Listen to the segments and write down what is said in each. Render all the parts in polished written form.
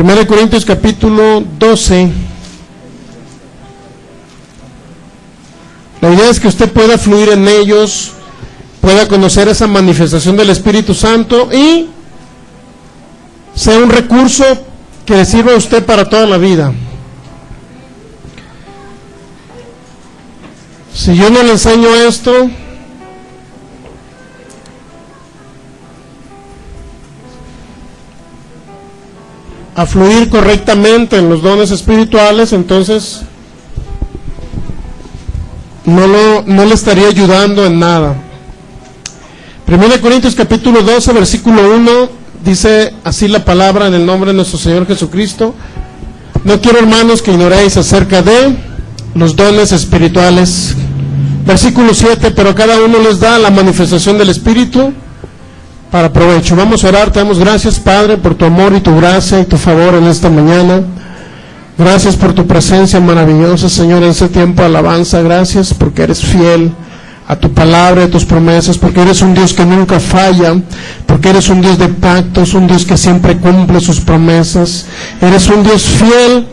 1 Corintios capítulo 12. La idea es que usted pueda fluir en ellos, pueda conocer esa manifestación del Espíritu Santo y sea un recurso que le sirva a usted para toda la vida. Si yo no le enseño esto, a fluir correctamente en los dones espirituales, entonces no le estaría ayudando en nada. 1 Corintios capítulo 12, versículo 1, dice así la palabra en el nombre de nuestro Señor Jesucristo: no quiero, hermanos, que ignoréis acerca de los dones espirituales. Versículo 7, pero cada uno les da la manifestación del Espíritu para provecho. Vamos a orar. Te damos gracias, Padre, por tu amor y tu gracia y tu favor en esta mañana. Gracias por tu presencia maravillosa, Señor, en este tiempo de alabanza. Gracias porque eres fiel a tu palabra y a tus promesas, porque eres un Dios que nunca falla, porque eres un Dios de pactos, un Dios que siempre cumple sus promesas. Eres un Dios fiel.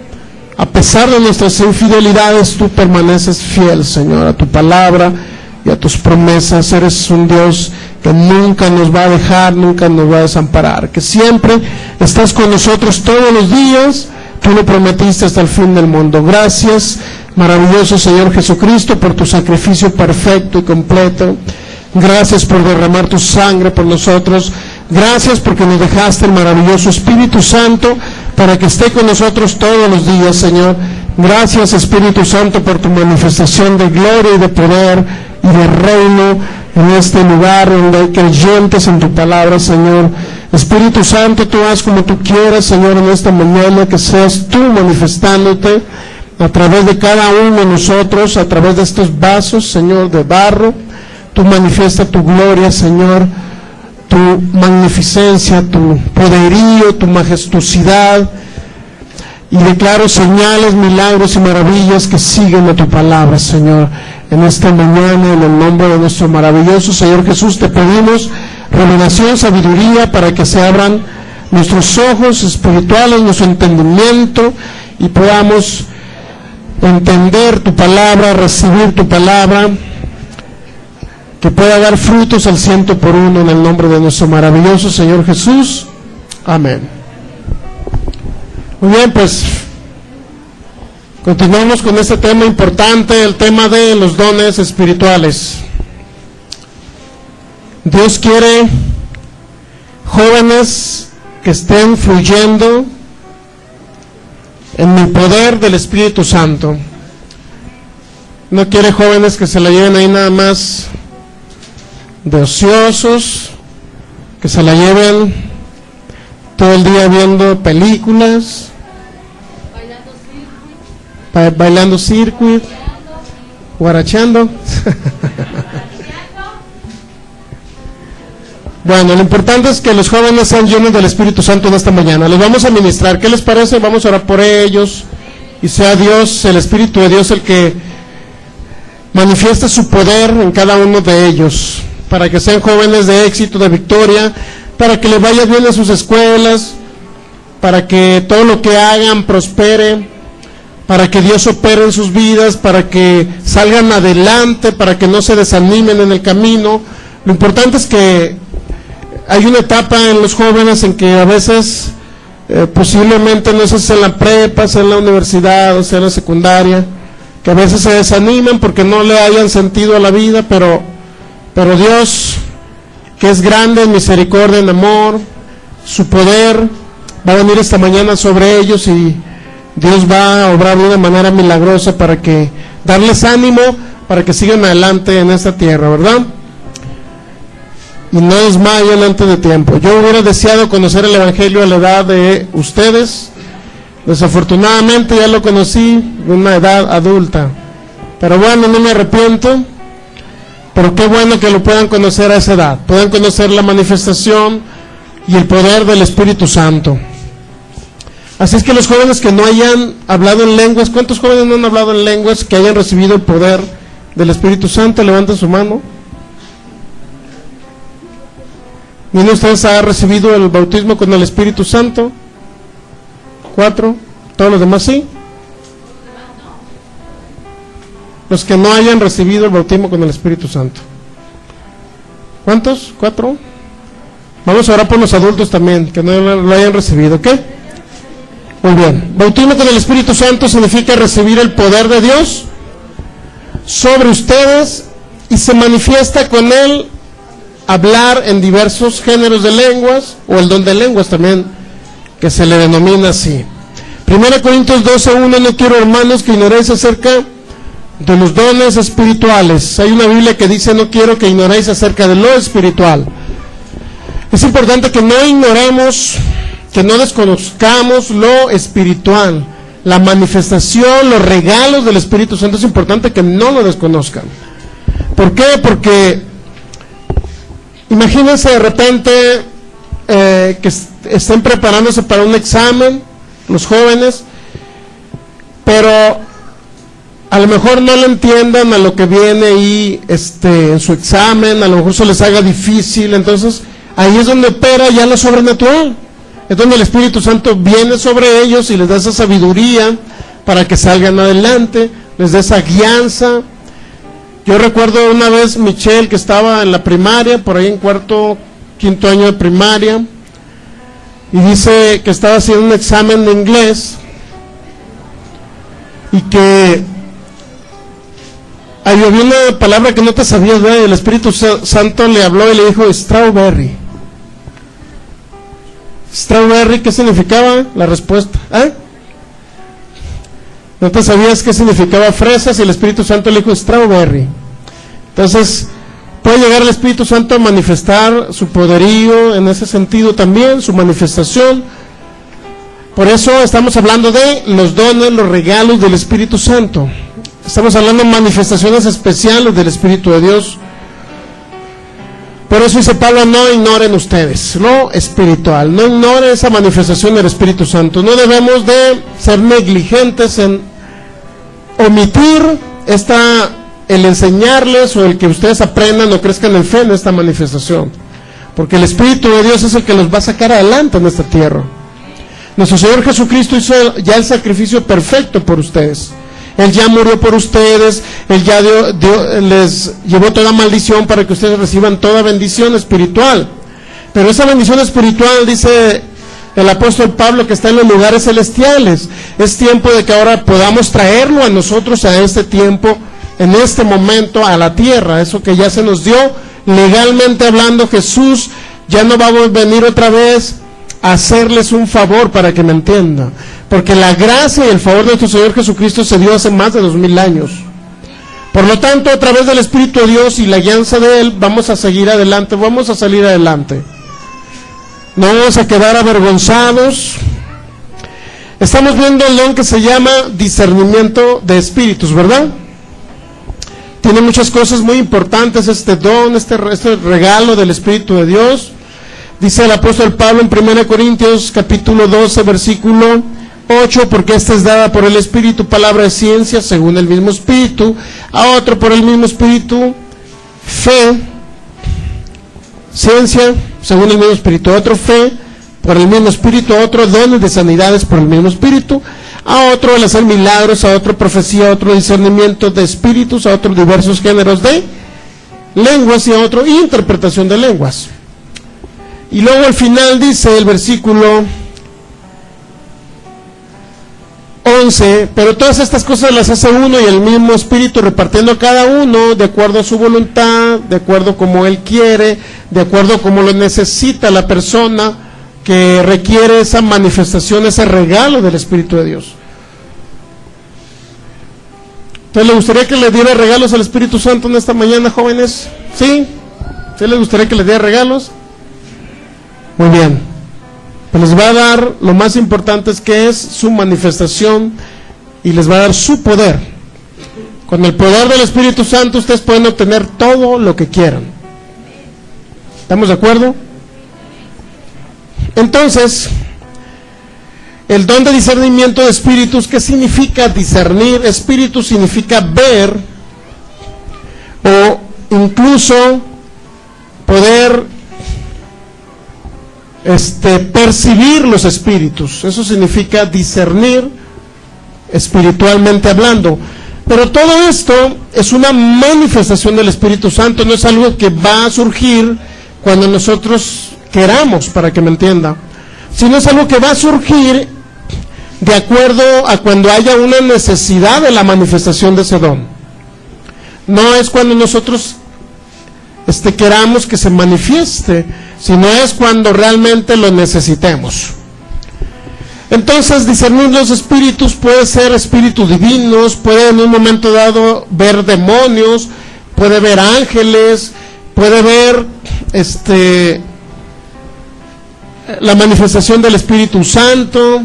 A pesar de nuestras infidelidades, tú permaneces fiel, Señor, a tu palabra y a tus promesas. Eres un Dios que nunca nos va a dejar, nunca nos va a desamparar, que siempre estás con nosotros todos los días. Tú lo prometiste hasta el fin del mundo. Gracias, maravilloso Señor Jesucristo, por tu sacrificio perfecto y completo. Gracias por derramar tu sangre por nosotros. Gracias porque nos dejaste el maravilloso Espíritu Santo para que esté con nosotros todos los días, Señor. Gracias, Espíritu Santo, por tu manifestación de gloria y de poder y de reino en este lugar donde hay creyentes en tu palabra, Señor. Espíritu Santo, tú haz como tú quieras, Señor, en esta mañana, que seas tú manifestándote a través de cada uno de nosotros, a través de estos vasos, Señor, de barro. Tú manifiesta tu gloria, Señor, tu magnificencia, tu poderío, tu majestuosidad, y declaro señales, milagros y maravillas que siguen a tu palabra, Señor. En esta mañana, en el nombre de nuestro maravilloso Señor Jesús, te pedimos revelación, sabiduría, para que se abran nuestros ojos espirituales, nuestro entendimiento, y podamos entender tu palabra, recibir tu palabra, que pueda dar frutos al 100%, en el nombre de nuestro maravilloso Señor Jesús. Amén. Muy bien, pues continuamos con este tema importante, el tema de los dones espirituales. Dios quiere jóvenes que estén fluyendo en el poder del Espíritu Santo. No quiere jóvenes que se la lleven ahí nada más de ociosos, que se la lleven todo el día viendo películas, bailando circuit, guarachando. Bueno, lo importante es que los jóvenes sean llenos del Espíritu Santo en esta mañana. Les vamos a ministrar. ¿Qué les parece? Vamos a orar por ellos, y sea Dios, el Espíritu de Dios, el que manifieste su poder en cada uno de ellos, para que sean jóvenes de éxito, de victoria, para que les vaya bien en sus escuelas, para que todo lo que hagan prospere, para que Dios opere en sus vidas, para que salgan adelante, para que no se desanimen en el camino. Lo importante es que hay una etapa en los jóvenes en que a veces posiblemente, no sé si en la prepa, sea en la universidad o sea en la secundaria, que a veces se desaniman porque no le hayan sentido a la vida, pero Dios, que es grande en misericordia, en amor, su poder va a venir esta mañana sobre ellos, y Dios va a obrar de una manera milagrosa para que darles ánimo, para que sigan adelante en esta tierra, ¿verdad? Y no desmayen antes de tiempo. Yo hubiera deseado conocer el Evangelio a la edad de ustedes. Desafortunadamente ya lo conocí en una edad adulta, pero bueno, no me arrepiento. Pero qué bueno que lo puedan conocer a esa edad, puedan conocer la manifestación y el poder del Espíritu Santo. Así es que los jóvenes que no hayan hablado en lenguas, ¿cuántos jóvenes no han hablado en lenguas que hayan recibido el poder del Espíritu Santo? Levanten su mano. ¿Ninguno de ustedes ha recibido el bautismo con el Espíritu Santo? 4, todos los demás sí. Los que no hayan recibido el bautismo con el Espíritu Santo. ¿Cuántos? 4. Vamos a orar por los adultos también, que no lo hayan recibido, ¿ok? Muy bien. Bautismo con el Espíritu Santo significa recibir el poder de Dios sobre ustedes y se manifiesta con él hablar en diversos géneros de lenguas, o el don de lenguas también, que se le denomina así. 1 Corintios 12:1, no quiero, hermanos, que ignoréis acerca de los dones espirituales. Hay una Biblia que dice, no quiero que ignoréis acerca de lo espiritual. Es importante que no ignoremos, que no desconozcamos lo espiritual, la manifestación, los regalos del Espíritu Santo. Es importante que no lo desconozcan. ¿Por qué? Porque imagínense de repente que estén preparándose para un examen, los jóvenes, pero a lo mejor no le entiendan a lo que viene ahí en su examen, a lo mejor se les haga difícil. Entonces ahí es donde opera ya lo sobrenatural, es donde el Espíritu Santo viene sobre ellos y les da esa sabiduría para que salgan adelante, les da esa guianza. Yo recuerdo una vez Michelle, que estaba en la primaria, por ahí en cuarto, quinto año de primaria, y dice que estaba haciendo un examen de inglés y que ahí había una palabra que no te sabías, ¿verdad? Y el Espíritu Santo le habló y le dijo strawberry. Strawberry, ¿qué significaba? La respuesta, no te sabías qué significaba fresas y el Espíritu Santo le dijo strawberry. Entonces puede llegar el Espíritu Santo a manifestar su poderío en ese sentido también, su manifestación. Por eso estamos hablando de los dones, los regalos del Espíritu Santo. Estamos hablando de manifestaciones especiales del Espíritu de Dios. Por eso dice Pablo, no ignoren ustedes lo espiritual, no ignoren esa manifestación del Espíritu Santo. No debemos de ser negligentes en omitir el enseñarles o el que ustedes aprendan o crezcan en fe en esta manifestación, porque el Espíritu de Dios es el que los va a sacar adelante en esta tierra. Nuestro Señor Jesucristo hizo ya el sacrificio perfecto por ustedes. Él ya murió por ustedes, Él ya les llevó toda maldición para que ustedes reciban toda bendición espiritual. Pero esa bendición espiritual, dice el apóstol Pablo, que está en los lugares celestiales. Es tiempo de que ahora podamos traerlo a nosotros, a este tiempo, en este momento, a la tierra. Eso que ya se nos dio, legalmente hablando. Jesús ya no va a venir otra vez a hacerles un favor, para que me entiendan, porque la gracia y el favor de nuestro Señor Jesucristo se dio hace más de 2000 años. Por lo tanto, a través del Espíritu de Dios y la guianza de Él, vamos a seguir adelante, vamos a salir adelante. No vamos a quedar avergonzados. Estamos viendo el don que se llama discernimiento de espíritus, ¿verdad? Tiene muchas cosas muy importantes este don, este regalo del Espíritu de Dios. Dice el apóstol Pablo en 1 Corintios capítulo 12, versículo 8, porque esta es dada por el Espíritu, palabra de ciencia, según el mismo Espíritu, a otro por el mismo Espíritu, fe, ciencia, según el mismo Espíritu, a otro fe, por el mismo Espíritu, a otro dones de sanidades por el mismo Espíritu, a otro el hacer milagros, a otro profecía, a otro discernimiento de espíritus, a otros diversos géneros de lenguas y a otro interpretación de lenguas. Y luego al final dice el versículo 11, pero todas estas cosas las hace uno y el mismo Espíritu, repartiendo a cada uno de acuerdo a su voluntad, de acuerdo como Él quiere, de acuerdo como lo necesita la persona que requiere esa manifestación, ese regalo del Espíritu de Dios. Entonces, ¿le gustaría que le diera regalos al Espíritu Santo en esta mañana, jóvenes? ¿Sí? ¿Sí les gustaría que les diera regalos? Muy bien. Pues les va a dar, lo más importante es que es su manifestación y les va a dar su poder. Con el poder del Espíritu Santo ustedes pueden obtener todo lo que quieran. ¿Estamos de acuerdo? Entonces, el don de discernimiento de espíritus, ¿qué significa discernir? Espíritu significa ver o incluso poder percibir los espíritus. Eso significa discernir espiritualmente hablando. Pero todo esto es una manifestación del Espíritu Santo, no es algo que va a surgir cuando nosotros queramos, para que me entienda, sino es algo que va a surgir de acuerdo a cuando haya una necesidad de la manifestación de ese don. No es cuando nosotros queramos que se manifieste, sino es cuando realmente lo necesitemos. Entonces, discernir los espíritus puede ser espíritus divinos, puede en un momento dado ver demonios, puede ver ángeles, puede ver la manifestación del Espíritu Santo,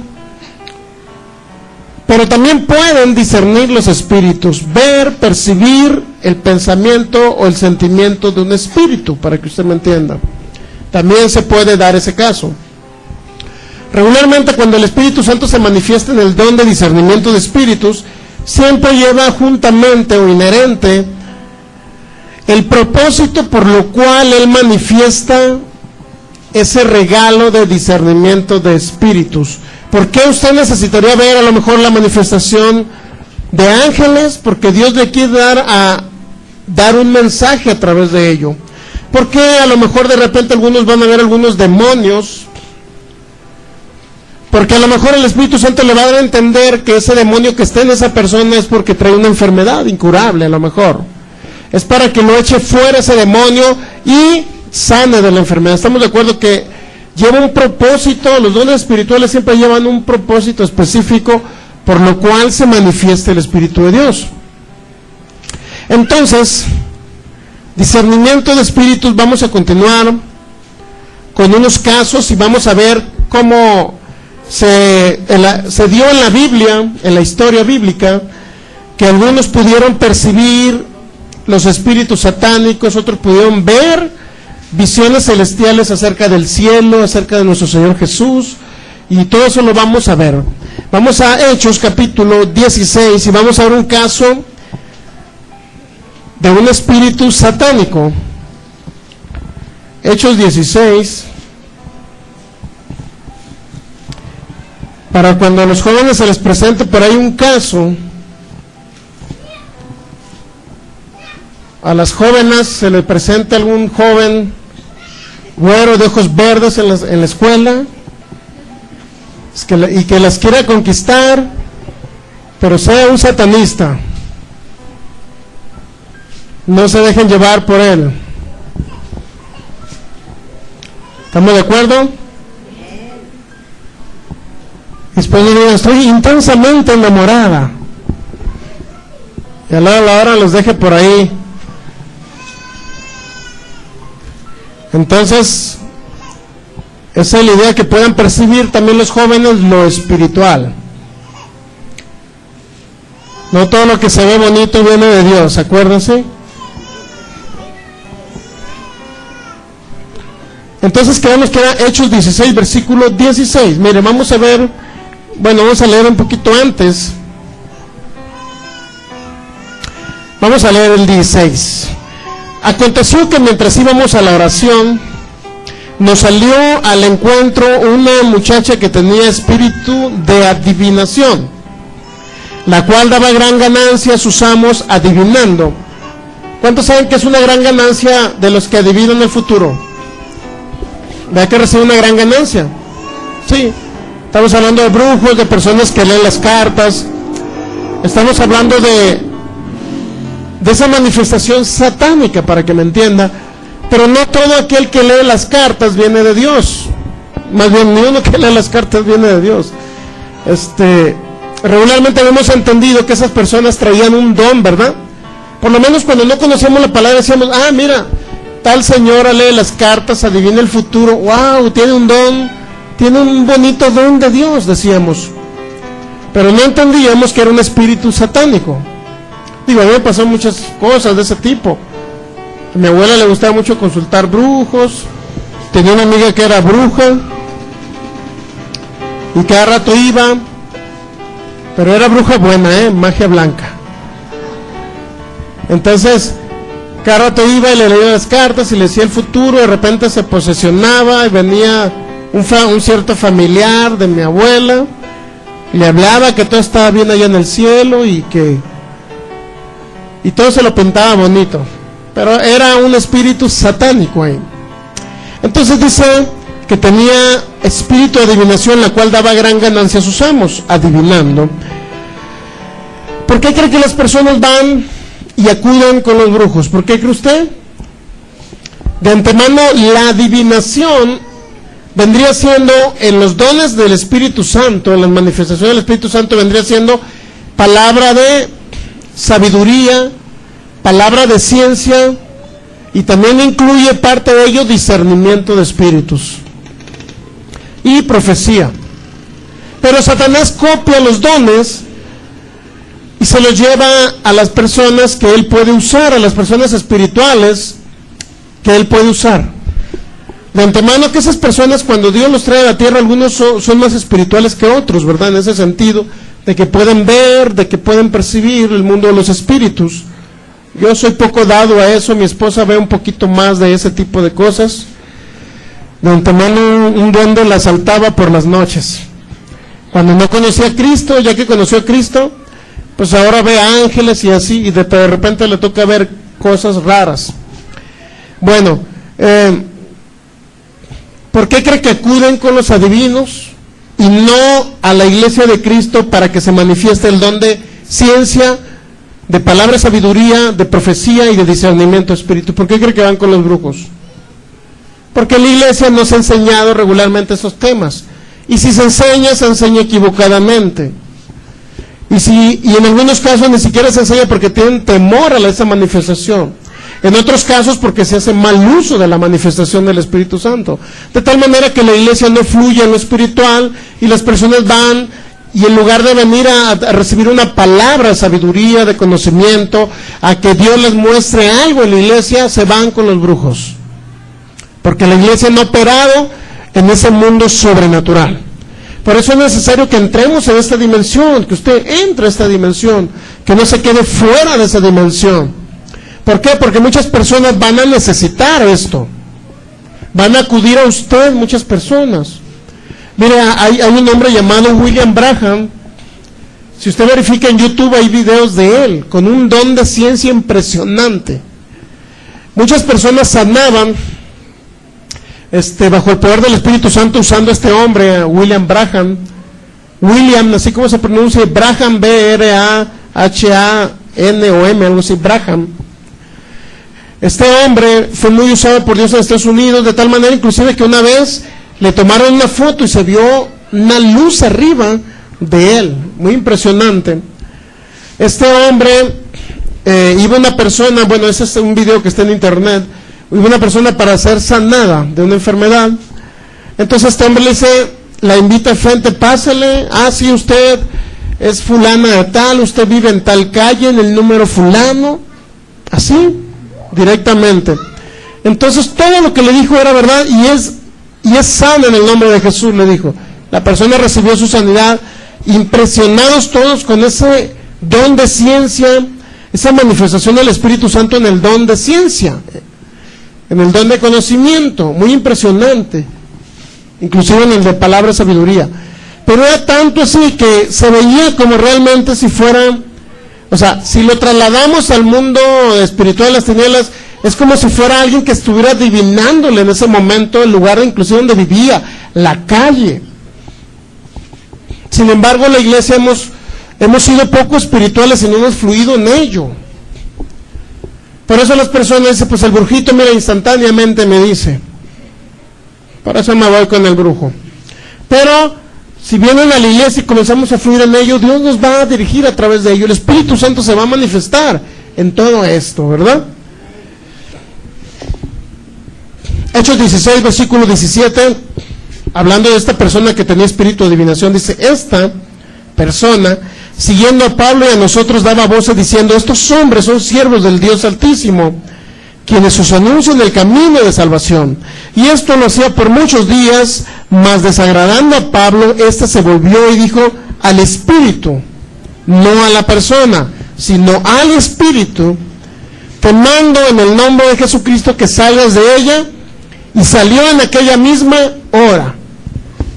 pero también pueden discernir los espíritus, ver, percibir el pensamiento o el sentimiento de un espíritu, para que usted me entienda. También se puede dar ese caso. Regularmente, cuando el Espíritu Santo se manifiesta en el don de discernimiento de espíritus, siempre lleva juntamente o inherente el propósito por lo cual Él manifiesta ese regalo de discernimiento de espíritus. ¿Por qué usted necesitaría ver a lo mejor la manifestación de ángeles? Porque Dios le quiere dar un mensaje a través de ello. ¿Por qué a lo mejor de repente algunos van a ver algunos demonios? Porque a lo mejor el Espíritu Santo le va a dar a entender que ese demonio que está en esa persona es porque trae una enfermedad incurable, a lo mejor. Es para que lo eche fuera ese demonio y sane de la enfermedad. Estamos de acuerdo que lleva un propósito, los dones espirituales siempre llevan un propósito específico por lo cual se manifiesta el Espíritu de Dios. Entonces, discernimiento de espíritus, vamos a continuar con unos casos y vamos a ver cómo se dio en la Biblia, en la historia bíblica, que algunos pudieron percibir los espíritus satánicos, otros pudieron ver visiones celestiales acerca del cielo, acerca de nuestro Señor Jesús, y todo eso lo vamos a ver. Vamos a Hechos capítulo 16 y vamos a ver un caso de un espíritu satánico. Hechos 16. Para cuando a los jóvenes se les presente por ahí un caso, a las jóvenes se les presenta algún joven güero de ojos verdes en la escuela, y que las quiera conquistar, pero sea un satanista, no se dejen llevar por él. ¿Estamos de acuerdo? Después le digan, estoy intensamente enamorada, y a la hora los deje por ahí. Entonces, esa es la idea, que puedan percibir también los jóvenes lo espiritual. No todo lo que se ve bonito viene de Dios, acuérdense. Entonces quedamos que era Hechos 16, versículo 16. Mire, vamos a ver, vamos a leer un poquito antes. Vamos a leer el 16. Aconteció que mientras íbamos a la oración, nos salió al encuentro una muchacha que tenía espíritu de adivinación, la cual daba gran ganancia a sus amos adivinando. ¿Cuántos saben que es una gran ganancia de los que adivinan el futuro? ¿Vea que recibe una gran ganancia? Sí, estamos hablando de brujos, de personas que leen las cartas. Estamos hablando de esa manifestación satánica, para que me entienda. Pero no todo aquel que lee las cartas viene de Dios. Más bien, ni uno que lee las cartas viene de Dios. Regularmente hemos entendido que esas personas traían un don, ¿verdad? Por lo menos cuando no conocíamos la palabra decíamos, mira, tal señora lee las cartas, adivina el futuro. Wow, tiene un don, tiene un bonito don de Dios, decíamos. Pero no entendíamos que era un espíritu satánico. Digo, a mí me pasó muchas cosas de ese tipo. A mi abuela le gustaba mucho consultar brujos. Tenía una amiga que era bruja y cada rato iba, pero era bruja buena, magia blanca. Entonces cada rato iba y le leía las cartas y le decía el futuro. De repente se posesionaba y venía un cierto familiar de mi abuela, le hablaba que todo estaba bien allá en el cielo y todo se lo pintaba bonito, pero era un espíritu satánico ahí. Entonces dice que tenía espíritu de adivinación, la cual daba gran ganancia a sus amos, adivinando. ¿Por qué cree que las personas van y acuden con los brujos? ¿Por qué cree usted? De antemano, la adivinación vendría siendo, en los dones del Espíritu Santo, en las manifestaciones del Espíritu Santo, vendría siendo palabra de sabiduría, palabra de ciencia, y también incluye parte de ello discernimiento de espíritus y profecía. Pero Satanás copia los dones y se los lleva a las personas que él puede usar, a las personas espirituales que él puede usar. De antemano que esas personas, cuando Dios los trae a la tierra, algunos son más espirituales que otros, ¿verdad? En ese sentido, de que pueden ver, de que pueden percibir el mundo de los espíritus. Yo soy poco dado a eso, mi esposa ve un poquito más de ese tipo de cosas. De antemano, un duende la asaltaba por las noches. Cuando no conocía a Cristo, ya que conoció a Cristo, pues ahora ve ángeles y así, y de repente le toca ver cosas raras. Bueno, ¿por qué cree que acuden con los adivinos y no a la iglesia de Cristo para que se manifieste el don de ciencia, de palabra, sabiduría, de profecía y de discernimiento de espíritu? ¿Por qué cree que van con los brujos? Porque la iglesia nos ha enseñado regularmente esos temas, y si se enseña equivocadamente, y en algunos casos ni siquiera se enseña porque tienen temor a esa manifestación. En otros casos porque se hace mal uso de la manifestación del Espíritu Santo, de tal manera que la iglesia no fluye en lo espiritual, y las personas van, y en lugar de venir a recibir una palabra de sabiduría, de conocimiento, a que Dios les muestre algo en la iglesia, se van con los brujos, porque la iglesia no ha operado en ese mundo sobrenatural. Por eso es necesario que entremos en esta dimensión, que usted entre a esta dimensión, que no se quede fuera de esa dimensión. ¿Por qué? Porque muchas personas van a necesitar esto. Van a acudir a usted muchas personas. Mire, hay un hombre llamado William Branham. Si usted verifica en YouTube, hay videos de él, con un don de ciencia impresionante. Muchas personas sanaban bajo el poder del Espíritu Santo usando este hombre, William Branham. William, así como se pronuncia, Branham, B-R-A-H-A-N-O-M, algo así, Branham. Este hombre fue muy usado por Dios en Estados Unidos, de tal manera inclusive que una vez le tomaron una foto y se vio una luz arriba de él, muy impresionante. Este hombre, iba una persona, bueno, ese es un video que está en internet, iba una persona para ser sanada de una enfermedad. Entonces este hombre le dice, la invita al frente, pásale, sí, usted es fulana de tal, usted vive en tal calle, en el número fulano, así, directamente. Entonces todo lo que le dijo era verdad, y es sana en el nombre de Jesús, le dijo. La persona recibió su sanidad, impresionados todos con ese don de ciencia, esa manifestación del Espíritu Santo en el don de ciencia, en el don de conocimiento, muy impresionante, inclusive en el de palabra y sabiduría. Pero era tanto así que se veía como realmente si fuera, o sea, si lo trasladamos al mundo espiritual de las tinieblas, es como si fuera alguien que estuviera adivinándole en ese momento el lugar inclusive donde vivía, la calle. Sin embargo, la iglesia hemos sido poco espirituales y no hemos fluido en ello. Por eso las personas dicen, pues el brujito, mira, instantáneamente me dice. Por eso me voy con el brujo. Pero si vienen a la iglesia y comenzamos a fluir en ello, Dios nos va a dirigir a través de ello. El Espíritu Santo se va a manifestar en todo esto, ¿verdad? Hechos 16, versículo 17, hablando de esta persona que tenía espíritu de adivinación, dice, esta persona, siguiendo a Pablo y a nosotros, daba voces diciendo, estos hombres son siervos del Dios Altísimo, quienes os anuncian el camino de salvación. Y esto lo hacía por muchos días, mas desagradando a Pablo, éste se volvió y dijo al espíritu, no a la persona, sino al espíritu, te mando en el nombre de Jesucristo que salgas de ella, y salió en aquella misma hora.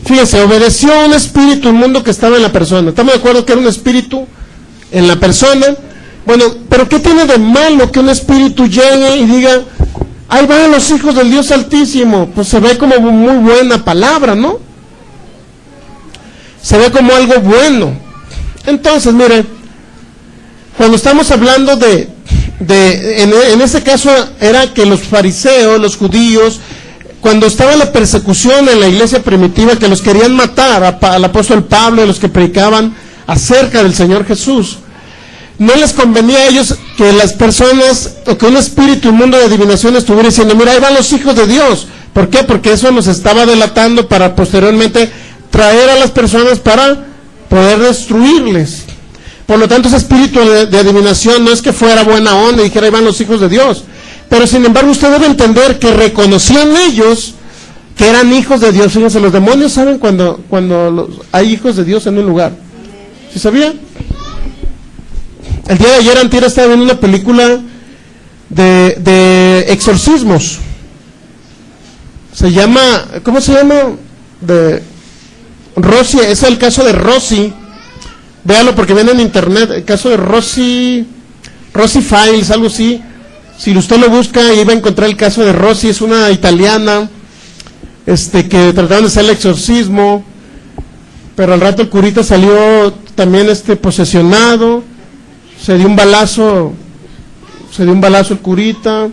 Fíjense, obedeció a un espíritu inmundo que estaba en la persona. ¿Estamos de acuerdo que era un espíritu en la persona? Bueno, pero ¿qué tiene de malo que un espíritu llegue y diga, ahí van los hijos del Dios Altísimo? Pues se ve como muy buena palabra, ¿no? Se ve como algo bueno. Entonces, miren, cuando estamos hablando en ese caso era que los fariseos, los judíos, cuando estaba la persecución en la iglesia primitiva, que los querían matar al apóstol Pablo y los que predicaban acerca del Señor Jesús, no les convenía a ellos que las personas, o que un espíritu inmundo de adivinación estuviera diciendo, mira, ahí van los hijos de Dios. ¿Por qué? Porque eso nos estaba delatando para posteriormente traer a las personas para poder destruirles. Por lo tanto, ese espíritu de adivinación no es que fuera buena onda y dijera, ahí van los hijos de Dios. Pero sin embargo, usted debe entender que reconocían ellos que eran hijos de Dios. Fíjense, los demonios saben cuando hay hijos de Dios en un lugar. ¿Sí sabía? El día de ayer, antier, estaba viendo una película de exorcismos. Se llama, ¿cómo se llama? De Rosy, es el caso de Rosy. Véalo porque viene en internet, el caso de Rosy Files, algo así. Si usted lo busca, ahí va a encontrar el caso de Rosy, es una italiana, que trataron de hacer el exorcismo, pero al rato el curita salió también posesionado, se dio un balazo el curita,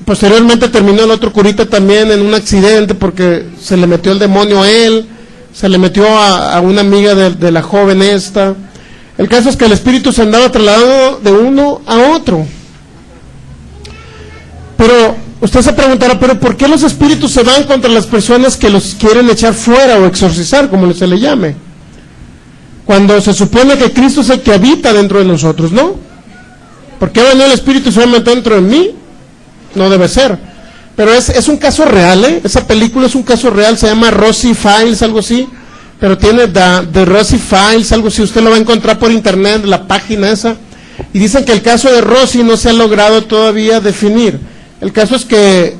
posteriormente terminó el otro curita también en un accidente porque se le metió el demonio a él, se le metió a una amiga de la joven esta. El caso es que el espíritu se andaba trasladando de uno a otro. Pero usted se preguntará, ¿pero por qué los espíritus se van contra las personas que los quieren echar fuera o exorcizar, como se le llame? Cuando se supone que Cristo es el que habita dentro de nosotros, ¿no? ¿Por qué venido el espíritu solamente dentro de mí? No debe ser. Pero es un caso real, ¿eh? Esa película es un caso real, se llama Rosy Files, algo así. Pero tiene The Rosy Files, algo así. Usted lo va a encontrar por internet, la página esa. Y dicen que el caso de Rosy no se ha logrado todavía definir. El caso es que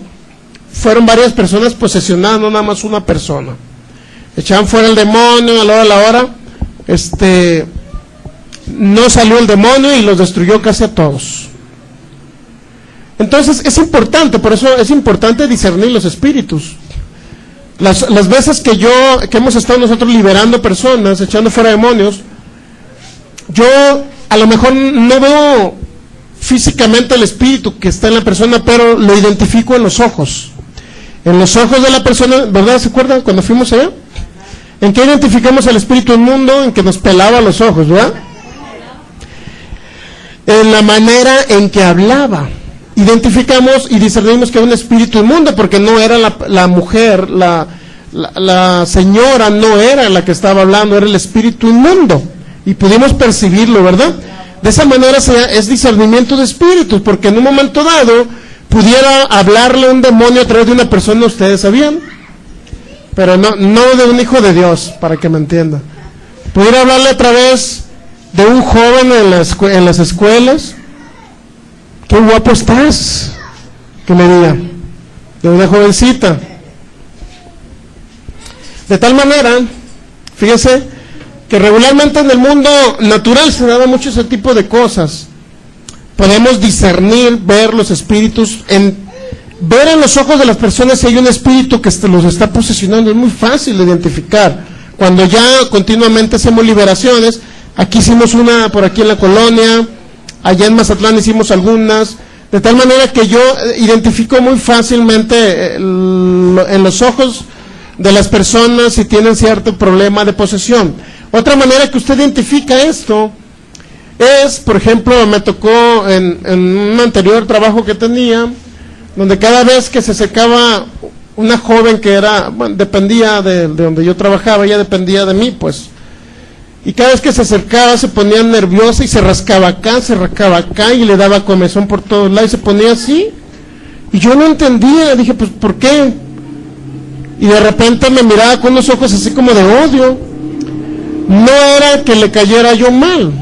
fueron varias personas posesionadas, no nada más una persona. Echaban fuera el demonio, a la hora, no salió el demonio y los destruyó casi a todos. Entonces es importante, por eso es importante discernir los espíritus. Las veces que hemos estado nosotros liberando personas, echando fuera demonios, yo a lo mejor no veo físicamente el espíritu que está en la persona, pero lo identifico en los ojos. En los ojos de la persona, ¿verdad? ¿Se acuerdan cuando fuimos allá? ¿En qué identificamos el espíritu inmundo? En que nos pelaba los ojos, ¿verdad? En la manera en que hablaba. Identificamos y discernimos que era un espíritu inmundo, porque no era la mujer, la señora no era la que estaba hablando, era el espíritu inmundo. Y pudimos percibirlo, ¿verdad? De esa manera es discernimiento de espíritus, porque en un momento dado pudiera hablarle un demonio a través de una persona, ustedes sabían, pero no de un hijo de Dios, para que me entienda. Pudiera hablarle a través de un joven en las escuelas. Qué guapo estás, que me diga, de una jovencita. De tal manera, fíjese, que regularmente en el mundo natural se daba mucho ese tipo de cosas. Podemos discernir, ver los espíritus, ver en los ojos de las personas si hay un espíritu que los está posesionando. Es muy fácil de identificar. Cuando ya continuamente hacemos liberaciones, aquí hicimos una por aquí en la colonia, allá en Mazatlán hicimos algunas, de tal manera que yo identifico muy fácilmente en los ojos de las personas si tienen cierto problema de posesión. Otra manera que usted identifica esto es, por ejemplo, me tocó en un anterior trabajo que tenía, donde cada vez que se acercaba una joven que dependía de donde yo trabajaba, ella dependía de mí, pues, y cada vez que se acercaba se ponía nerviosa y se rascaba acá y le daba comezón por todos lados y se ponía así, y yo no entendía, dije, pues, ¿por qué? Y de repente me miraba con unos ojos así como de odio. No era que le cayera yo mal,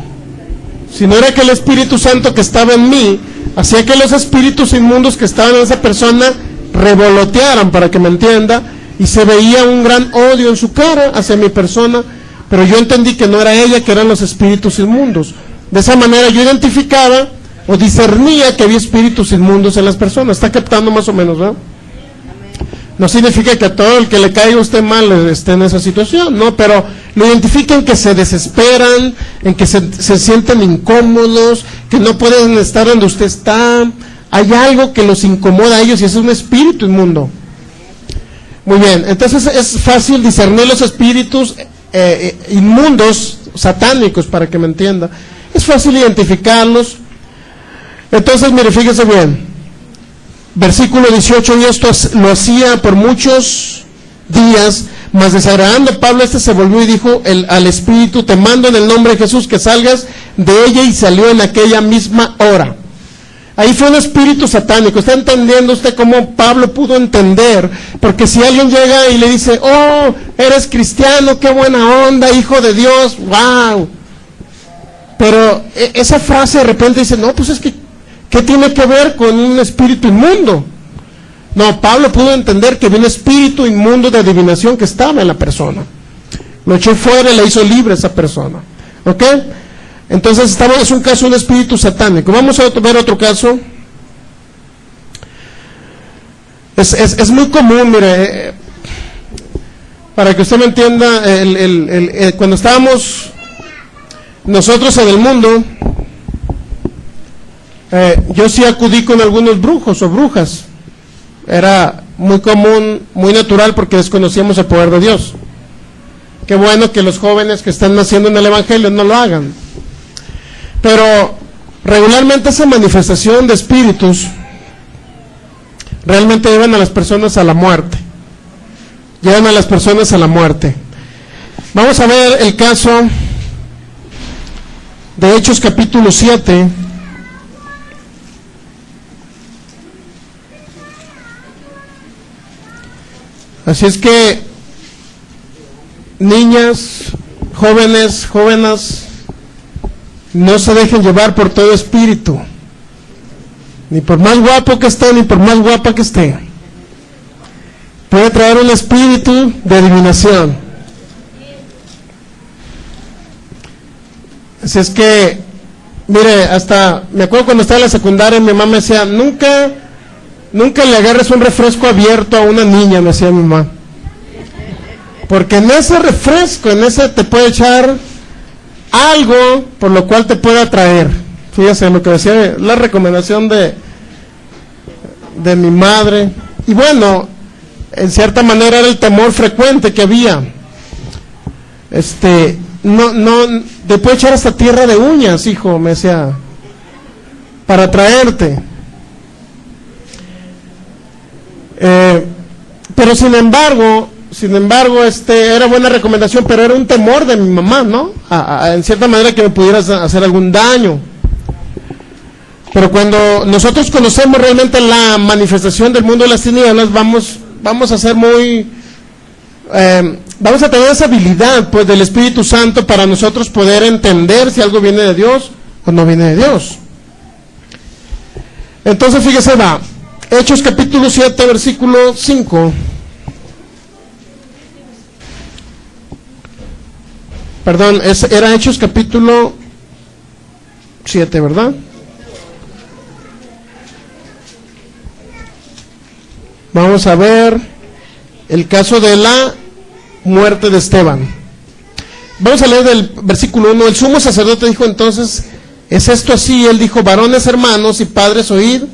sino era que el Espíritu Santo que estaba en mí hacía que los espíritus inmundos que estaban en esa persona revolotearan, para que me entienda, y se veía un gran odio en su cara hacia mi persona, pero yo entendí que no era ella, que eran los espíritus inmundos. De esa manera yo identificaba o discernía que había espíritus inmundos en las personas. ¿Está captando más o menos, ¿verdad? No significa que a todo el que le caiga a usted mal esté en esa situación, no, pero lo identifican, que se desesperan, en que se sienten incómodos, que no pueden estar donde usted está. Hay algo que los incomoda a ellos y es un espíritu inmundo. Muy bien, entonces es fácil discernir los espíritus inmundos, satánicos, para que me entienda. Es fácil identificarlos. Entonces, mire, fíjese bien. Versículo 18, y esto lo hacía por muchos días, mas desagradando Pablo, se volvió y dijo al espíritu: te mando en el nombre de Jesús que salgas de ella, y salió en aquella misma hora. Ahí fue un espíritu satánico. ¿Está entendiendo usted cómo Pablo pudo entender? Porque si alguien llega y le dice: oh, eres cristiano, qué buena onda, hijo de Dios, wow. Pero esa frase de repente dice: no, pues es que, ¿qué tiene que ver con un espíritu inmundo? No, Pablo pudo entender que había un espíritu inmundo de adivinación que estaba en la persona. Lo echó fuera y la hizo libre esa persona. ¿Ok? Entonces es un caso de un espíritu satánico. Vamos a ver otro caso. Es muy común, mire, para que usted me entienda, cuando estábamos nosotros en el mundo, yo sí acudí con algunos brujos o brujas. Era muy común, muy natural, porque desconocíamos el poder de Dios. Qué bueno que los jóvenes que están naciendo en el Evangelio no lo hagan. Pero regularmente esa manifestación de espíritus realmente llevan a las personas a la muerte. Llevan a las personas a la muerte. Vamos a ver el caso de Hechos capítulo 7. Así es que, niñas, jóvenes, no se dejen llevar por todo espíritu, ni por más guapo que esté, ni por más guapa que esté. Puede traer un espíritu de adivinación. Así es que, mire, hasta me acuerdo cuando estaba en la secundaria, mi mamá me decía: nunca le agarres un refresco abierto a una niña, me decía mi mamá, porque en ese refresco, te puede echar algo por lo cual te puede atraer. Fíjese lo que decía, la recomendación de mi madre. Y bueno, en cierta manera era el temor frecuente que había. No, te puede echar hasta tierra de uñas, hijo, me decía, para atraerte. Pero sin embargo, era buena recomendación, pero era un temor de mi mamá, ¿no? En cierta manera, que me pudieras hacer algún daño. Pero cuando nosotros conocemos realmente la manifestación del mundo de las tinieblas, vamos a ser vamos a tener esa habilidad, pues, del Espíritu Santo, para nosotros poder entender si algo viene de Dios o no viene de Dios. Entonces, fíjese, Hechos capítulo 7, versículo 5. Perdón, era Hechos capítulo 7, ¿verdad? Vamos a ver el caso de la muerte de Esteban. Vamos a leer del versículo 1. El sumo sacerdote dijo entonces: ¿es esto así? Él dijo: varones, hermanos y padres, oíd.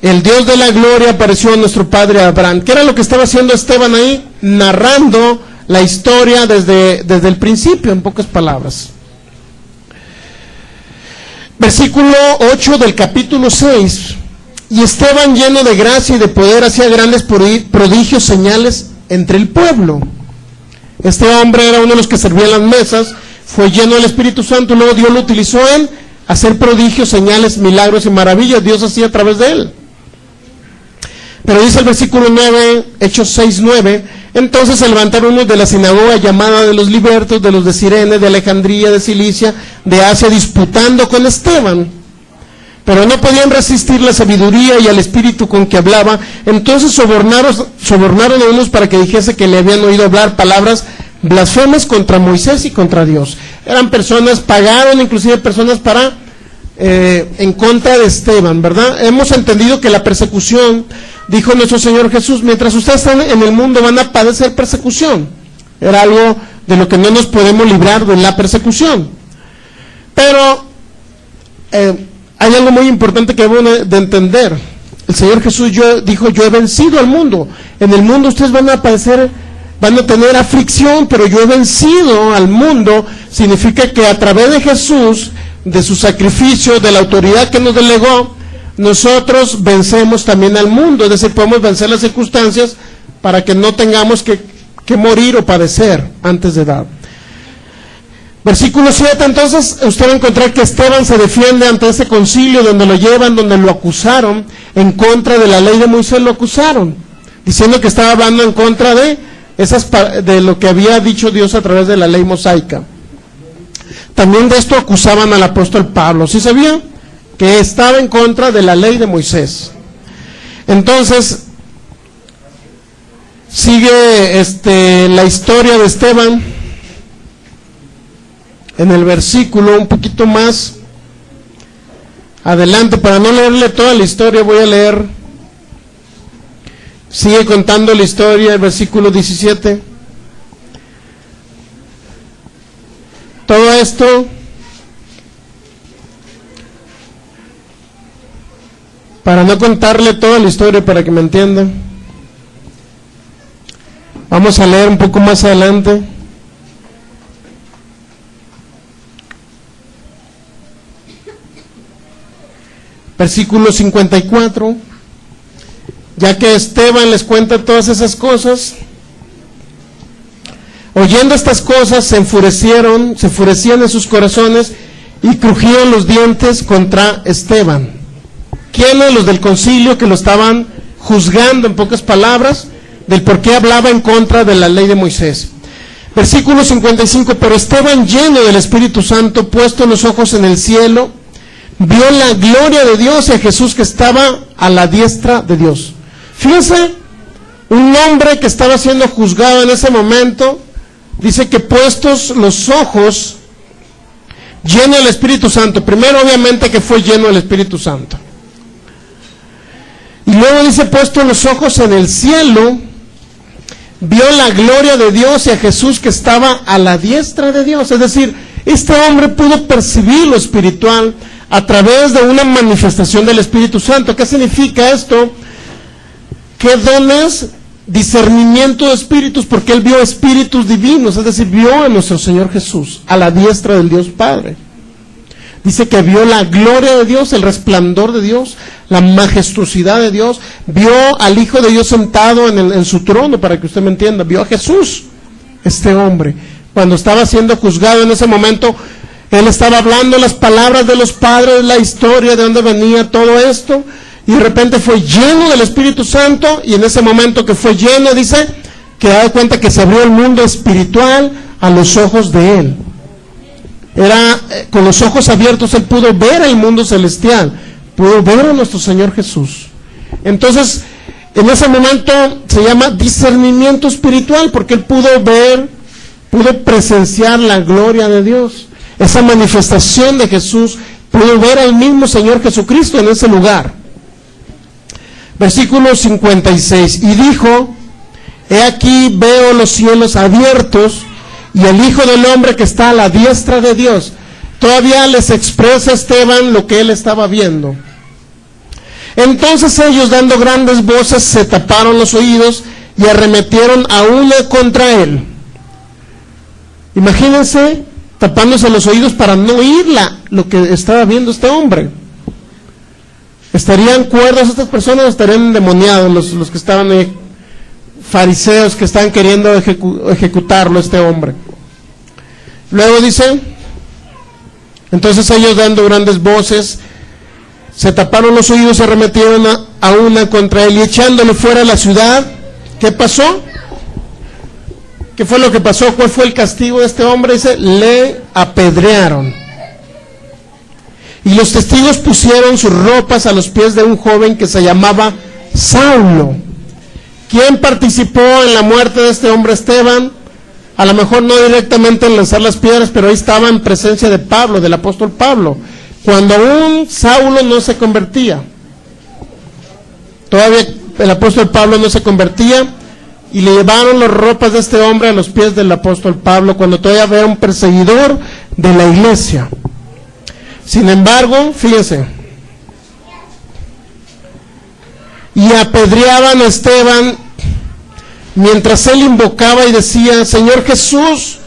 El Dios de la gloria apareció a nuestro padre Abraham. ¿Qué era lo que estaba haciendo Esteban ahí? Narrando la historia desde el principio, en pocas palabras. Versículo 8 del capítulo 6. Y Esteban, lleno de gracia y de poder, hacía grandes prodigios, señales entre el pueblo. Este hombre era uno de los que servían las mesas, fue lleno del Espíritu Santo, y luego Dios lo utilizó en hacer prodigios, señales, milagros y maravillas. Dios hacía a través de él. Pero dice el versículo 9, Hechos 6:9, entonces se levantaron unos de la sinagoga llamada de los libertos, de los de Cirene, de Alejandría, de Cilicia, de Asia, disputando con Esteban. pero no podían resistir la sabiduría y al espíritu con que hablaba. Entonces sobornaron a unos para que dijese que le habían oído hablar palabras blasfemas contra Moisés y contra Dios. Eran personas, pagaron inclusive personas para en contra de Esteban, ¿verdad? Hemos entendido que la persecución, dijo nuestro Señor Jesús, mientras ustedes están en el mundo van a padecer persecución. Era algo de lo que no nos podemos librar, de la persecución. Pero hay algo muy importante que debemos de entender. El Señor Jesús dijo, yo he vencido al mundo. En el mundo ustedes van a padecer, van a tener aflicción, pero yo he vencido al mundo. Significa que a través de Jesús, de su sacrificio, de la autoridad que nos delegó, nosotros vencemos también al mundo. Es decir, podemos vencer las circunstancias para que no tengamos que morir o padecer antes de edad. Versículo 7, entonces usted va a encontrar que Esteban se defiende ante ese concilio donde lo llevan, donde lo acusaron, en contra de la ley de Moisés lo acusaron, diciendo que estaba hablando en contra de lo que había dicho Dios a través de la ley mosaica. También de esto acusaban al apóstol Pablo, ¿sí sabía? Que estaba en contra de la ley de Moisés. Entonces, sigue la historia de Esteban. En el versículo un poquito más adelante, para no leerle toda la historia, voy a leer, sigue contando la historia, el versículo 17. Todo esto para no contarle toda la historia, para que me entiendan, vamos a leer un poco más adelante. Versículo 54, ya que Esteban les cuenta todas esas cosas, oyendo estas cosas se enfurecían en sus corazones y crujían los dientes contra Esteban. ¿Quiénes? Los del concilio que lo estaban juzgando, en pocas palabras, del por qué hablaba en contra de la ley de Moisés. Versículo 55, pero Esteban, lleno del Espíritu Santo, puesto los ojos en el cielo, vio la gloria de Dios y a Jesús que estaba a la diestra de Dios. Fíjense, un hombre que estaba siendo juzgado en ese momento, dice que puestos los ojos, lleno del Espíritu Santo. Primero, obviamente, que fue lleno del Espíritu Santo. Y luego dice, puestos los ojos en el cielo, vio la gloria de Dios y a Jesús que estaba a la diestra de Dios. Es decir, este hombre pudo percibir lo espiritual a través de una manifestación del Espíritu Santo. ¿Qué significa esto? ¿Qué dones? Discernimiento de espíritus, porque él vio espíritus divinos, es decir, vio a nuestro Señor Jesús a la diestra del Dios Padre. Dice que vio la gloria de Dios, el resplandor de Dios, la majestuosidad de Dios, vio al Hijo de Dios sentado en su trono, para que usted me entienda, vio a Jesús, este hombre, cuando estaba siendo juzgado en ese momento. Él estaba hablando las palabras de los padres, la historia de dónde venía todo esto, y de repente fue lleno del Espíritu Santo, y en ese momento que fue lleno, dice, que da cuenta que se abrió el mundo espiritual a los ojos de él. Con los ojos abiertos él pudo ver el mundo celestial, pudo ver a nuestro Señor Jesús. Entonces, en ese momento se llama discernimiento espiritual, porque él pudo presenciar la gloria de Dios. Esa manifestación de Jesús, pudo ver al mismo Señor Jesucristo en ese lugar. Versículo 56, y dijo, he aquí veo los cielos abiertos y el Hijo del Hombre que está a la diestra de Dios. Todavía les expresa Esteban lo que él estaba viendo. Entonces ellos, dando grandes voces, se taparon los oídos y arremetieron a uno contra él. Imagínense, tapándose los oídos para no oír lo que estaba viendo este hombre. ¿Estarían cuerdos estas personas o estarían endemoniados los que estaban ahí, fariseos que estaban queriendo ejecutarlo este hombre? Luego dice, entonces ellos, dando grandes voces, se taparon los oídos, se arremetieron a una contra él y echándole fuera de la ciudad. ¿Qué pasó? ¿Qué fue lo que pasó? ¿Cuál fue el castigo de este hombre? Dice, le apedrearon. y los testigos pusieron sus ropas a los pies de un joven que se llamaba Saulo. ¿Quién participó en la muerte de este hombre Esteban? A lo mejor no directamente en lanzar las piedras, pero ahí estaba en presencia de Pablo, del apóstol Pablo, cuando aún Saulo no se convertía. Todavía el apóstol Pablo no se convertía, y le llevaron las ropas de este hombre a los pies del apóstol Pablo, cuando todavía era un perseguidor de la iglesia. Sin embargo, fíjense, y apedreaban a Esteban mientras él invocaba y decía: Señor Jesús,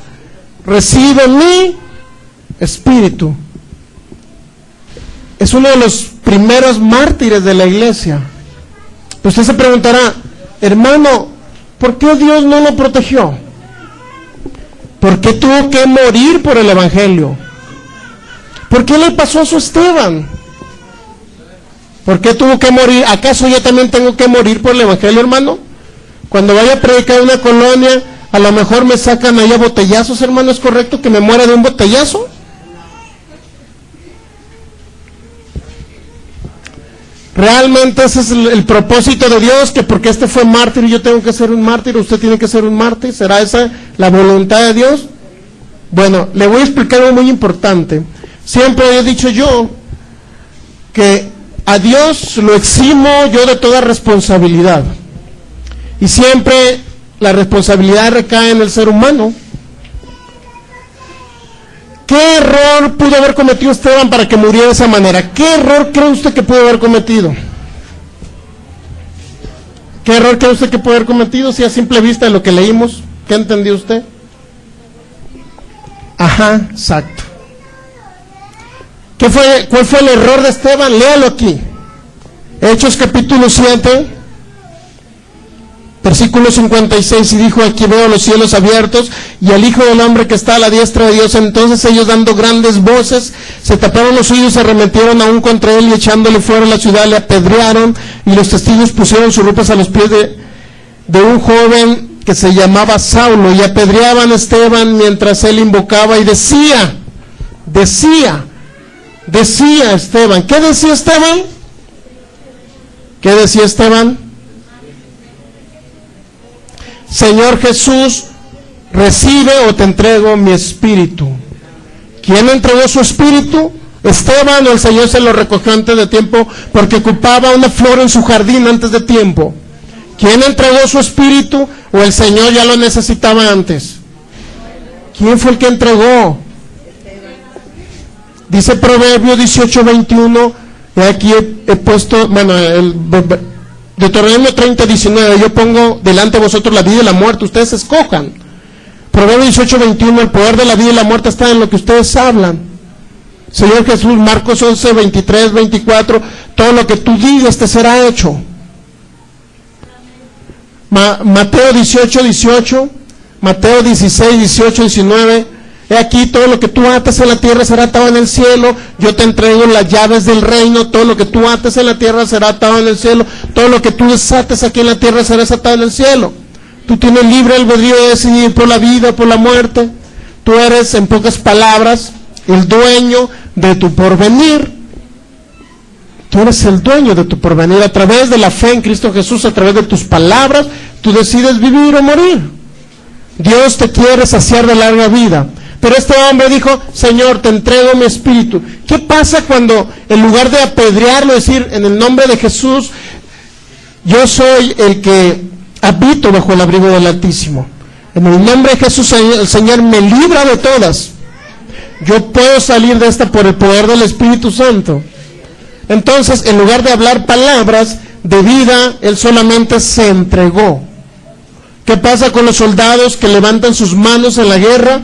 recibe mi espíritu. Es uno de los primeros mártires de la iglesia. Usted se preguntará: hermano, ¿por qué Dios no lo protegió? ¿Por qué tuvo que morir por el evangelio? ¿Por qué le pasó a su Esteban? ¿Por qué tuvo que morir? ¿Acaso yo también tengo que morir por el evangelio, hermano? Cuando vaya a predicar en una colonia, a lo mejor me sacan ahí a botellazos, hermano. ¿Es correcto que me muera de un botellazo? Realmente ese es el propósito de Dios, que porque este fue mártir y yo tengo que ser un mártir, usted tiene que ser un mártir. ¿Será esa la voluntad de Dios? Bueno, le voy a explicar algo muy importante. Siempre he dicho yo que a Dios lo eximo yo de toda responsabilidad, y siempre la responsabilidad recae en el ser humano. ¿Qué error pudo haber cometido Esteban para que muriera de esa manera? ¿Qué error cree usted que pudo haber cometido? ¿Qué error cree usted que pudo haber cometido? Si a simple vista de lo que leímos, ¿qué entendió usted? Ajá, exacto. ¿Cuál fue el error de Esteban? Léalo aquí. Hechos capítulo 7, versículo 56, y dijo: aquí veo los cielos abiertos y al Hijo del Hombre que está a la diestra de Dios. Entonces ellos, dando grandes voces, se taparon los oídos, se arremetieron aún contra él, y echándole fuera de la ciudad le apedrearon, y los testigos pusieron sus ropas a los pies de un joven que se llamaba Saulo, y apedreaban a Esteban mientras él invocaba y decía Esteban. ¿Qué decía Esteban? ¿Qué decía Esteban? Señor Jesús, recibe o te entrego mi espíritu. ¿Quién entregó su espíritu? Esteban, o el Señor se lo recogió antes de tiempo porque ocupaba una flor en su jardín antes de tiempo. ¿Quién entregó su espíritu? ¿O el Señor ya lo necesitaba antes? ¿Quién fue el que entregó? Dice Proverbios 18:21, y aquí he puesto, bueno, el Deuteronomio 30:19, yo pongo delante de vosotros la vida y la muerte, ustedes escojan. Proverbios 18:21, el poder de la vida y la muerte está en lo que ustedes hablan. Señor Jesús, Marcos 11:23-24, todo lo que tú digas te será hecho. Mateo 18:18, Mateo 16:18-19, he aquí, todo lo que tú ates en la tierra será atado en el cielo, yo te entrego las llaves del reino, todo lo que tú ates en la tierra será atado en el cielo, todo lo que tú desates aquí en la tierra será desatado en el cielo. Tú tienes libre albedrío de decidir por la vida o por la muerte. Tú eres, en pocas palabras, el dueño de tu porvenir. Tú eres el dueño de tu porvenir. A través de la fe en Cristo Jesús, a través de tus palabras, tú decides vivir o morir. Dios te quiere saciar de larga vida. Pero este hombre dijo: Señor, te entrego mi espíritu. ¿Qué pasa cuando, en lugar de apedrearlo, decir en el nombre de Jesús, yo soy el que habito bajo el abrigo del Altísimo, en el nombre de Jesús el Señor me libra de todas, yo puedo salir de esta por el poder del Espíritu Santo? Entonces, en lugar de hablar palabras de vida, él solamente se entregó. ¿Qué pasa con los soldados que levantan sus manos en la guerra?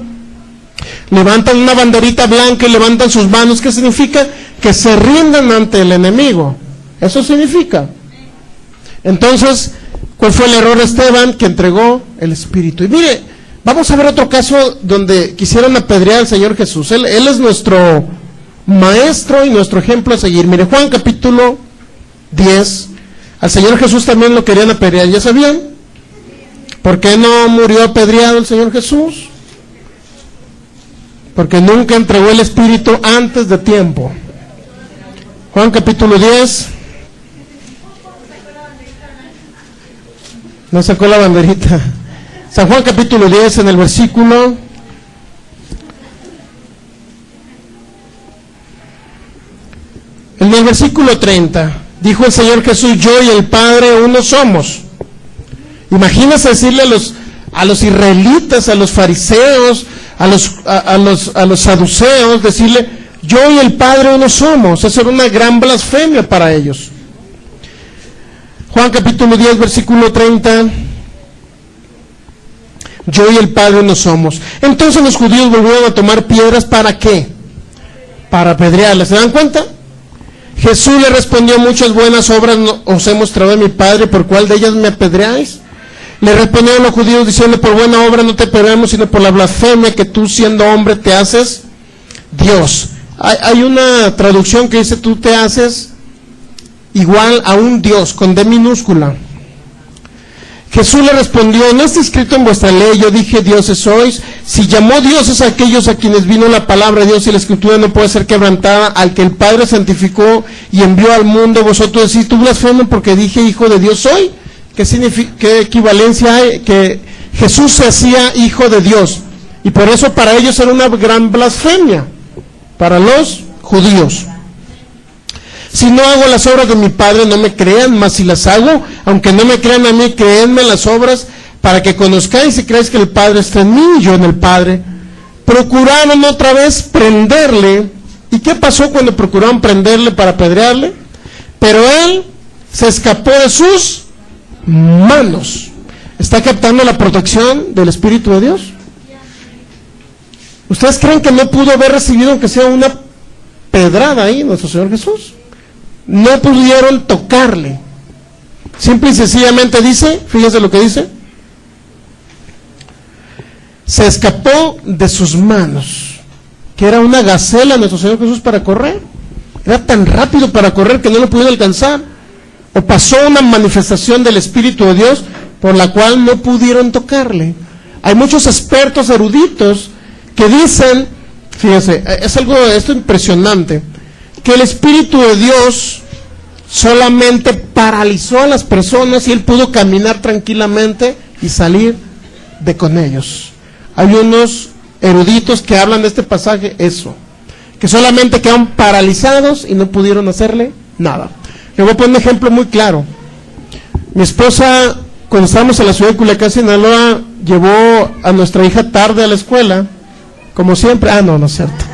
Levantan una banderita blanca y levantan sus manos. ¿Qué significa? Que se rinden ante el enemigo. Eso significa. Entonces, ¿cuál fue el error de Esteban? Que entregó el espíritu. Y mire, vamos a ver otro caso donde quisieron apedrear al Señor Jesús. Él es nuestro maestro y nuestro ejemplo a seguir. Mire, Juan capítulo 10, al Señor Jesús también lo querían apedrear. ¿Ya sabían? ¿Por qué no murió apedreado el Señor Jesús? Porque nunca entregó el espíritu antes de tiempo. Juan capítulo 10. No sacó la banderita. San Juan capítulo 10 en el versículo 30. Dijo el Señor Jesús: yo y el Padre uno somos. Imagínense decirle a los israelitas, a los fariseos, a los saduceos, decirle: yo y el Padre uno somos. Eso era una gran blasfemia para ellos. Juan capítulo 10, versículo 30. Yo y el Padre uno somos. Entonces los judíos volvieron a tomar piedras. ¿Para qué? Para apedrearle. ¿Se dan cuenta? Jesús le respondió: muchas buenas obras os he mostrado de mi Padre, ¿por cuál de ellas me apedreáis? Le respondieron los judíos diciendo: por buena obra no te apedreamos, sino por la blasfemia que tú, siendo hombre, te haces Dios. Hay una traducción que dice: tú te haces igual a un Dios, con D minúscula. Jesús le respondió: ¿no está escrito en vuestra ley, yo dije dioses sois? Si llamó dioses a aquellos a quienes vino la palabra de Dios, y la escritura no puede ser quebrantada, al que el Padre santificó y envió al mundo, vosotros decís: tú blasfemas porque dije hijo de Dios soy. ¿Qué equivalencia hay? Que Jesús se hacía hijo de Dios, y por eso para ellos era una gran blasfemia, para los judíos. Si no hago las obras de mi Padre, no me crean, mas si las hago, aunque no me crean a mí, créanme las obras, para que conozcáis y creáis que el Padre está en mí y yo en el Padre. Procuraron otra vez prenderle. ¿Y qué pasó cuando procuraron prenderle para apedrearle? Pero él se escapó de sus manos. ¿Está captando la protección del Espíritu de Dios? ¿Ustedes creen que no pudo haber recibido aunque sea una pedrada ahí nuestro Señor Jesús? No pudieron tocarle. Simple y sencillamente dice, fíjense lo que dice: se escapó de sus manos. Que era una gacela nuestro Señor Jesús para correr. Era tan rápido para correr que no lo pudieron alcanzar. O pasó una manifestación del Espíritu de Dios por la cual no pudieron tocarle. Hay muchos expertos eruditos que dicen, fíjense, es algo esto impresionante, que el Espíritu de Dios solamente paralizó a las personas y él pudo caminar tranquilamente y salir de con ellos. Hay unos eruditos que hablan de este pasaje eso, que solamente quedaron paralizados y no pudieron hacerle nada. Le voy a poner un ejemplo muy claro. Mi esposa, cuando estábamos en la ciudad de Culiacán, Sinaloa, llevó a nuestra hija tarde a la escuela, como siempre. No es cierto.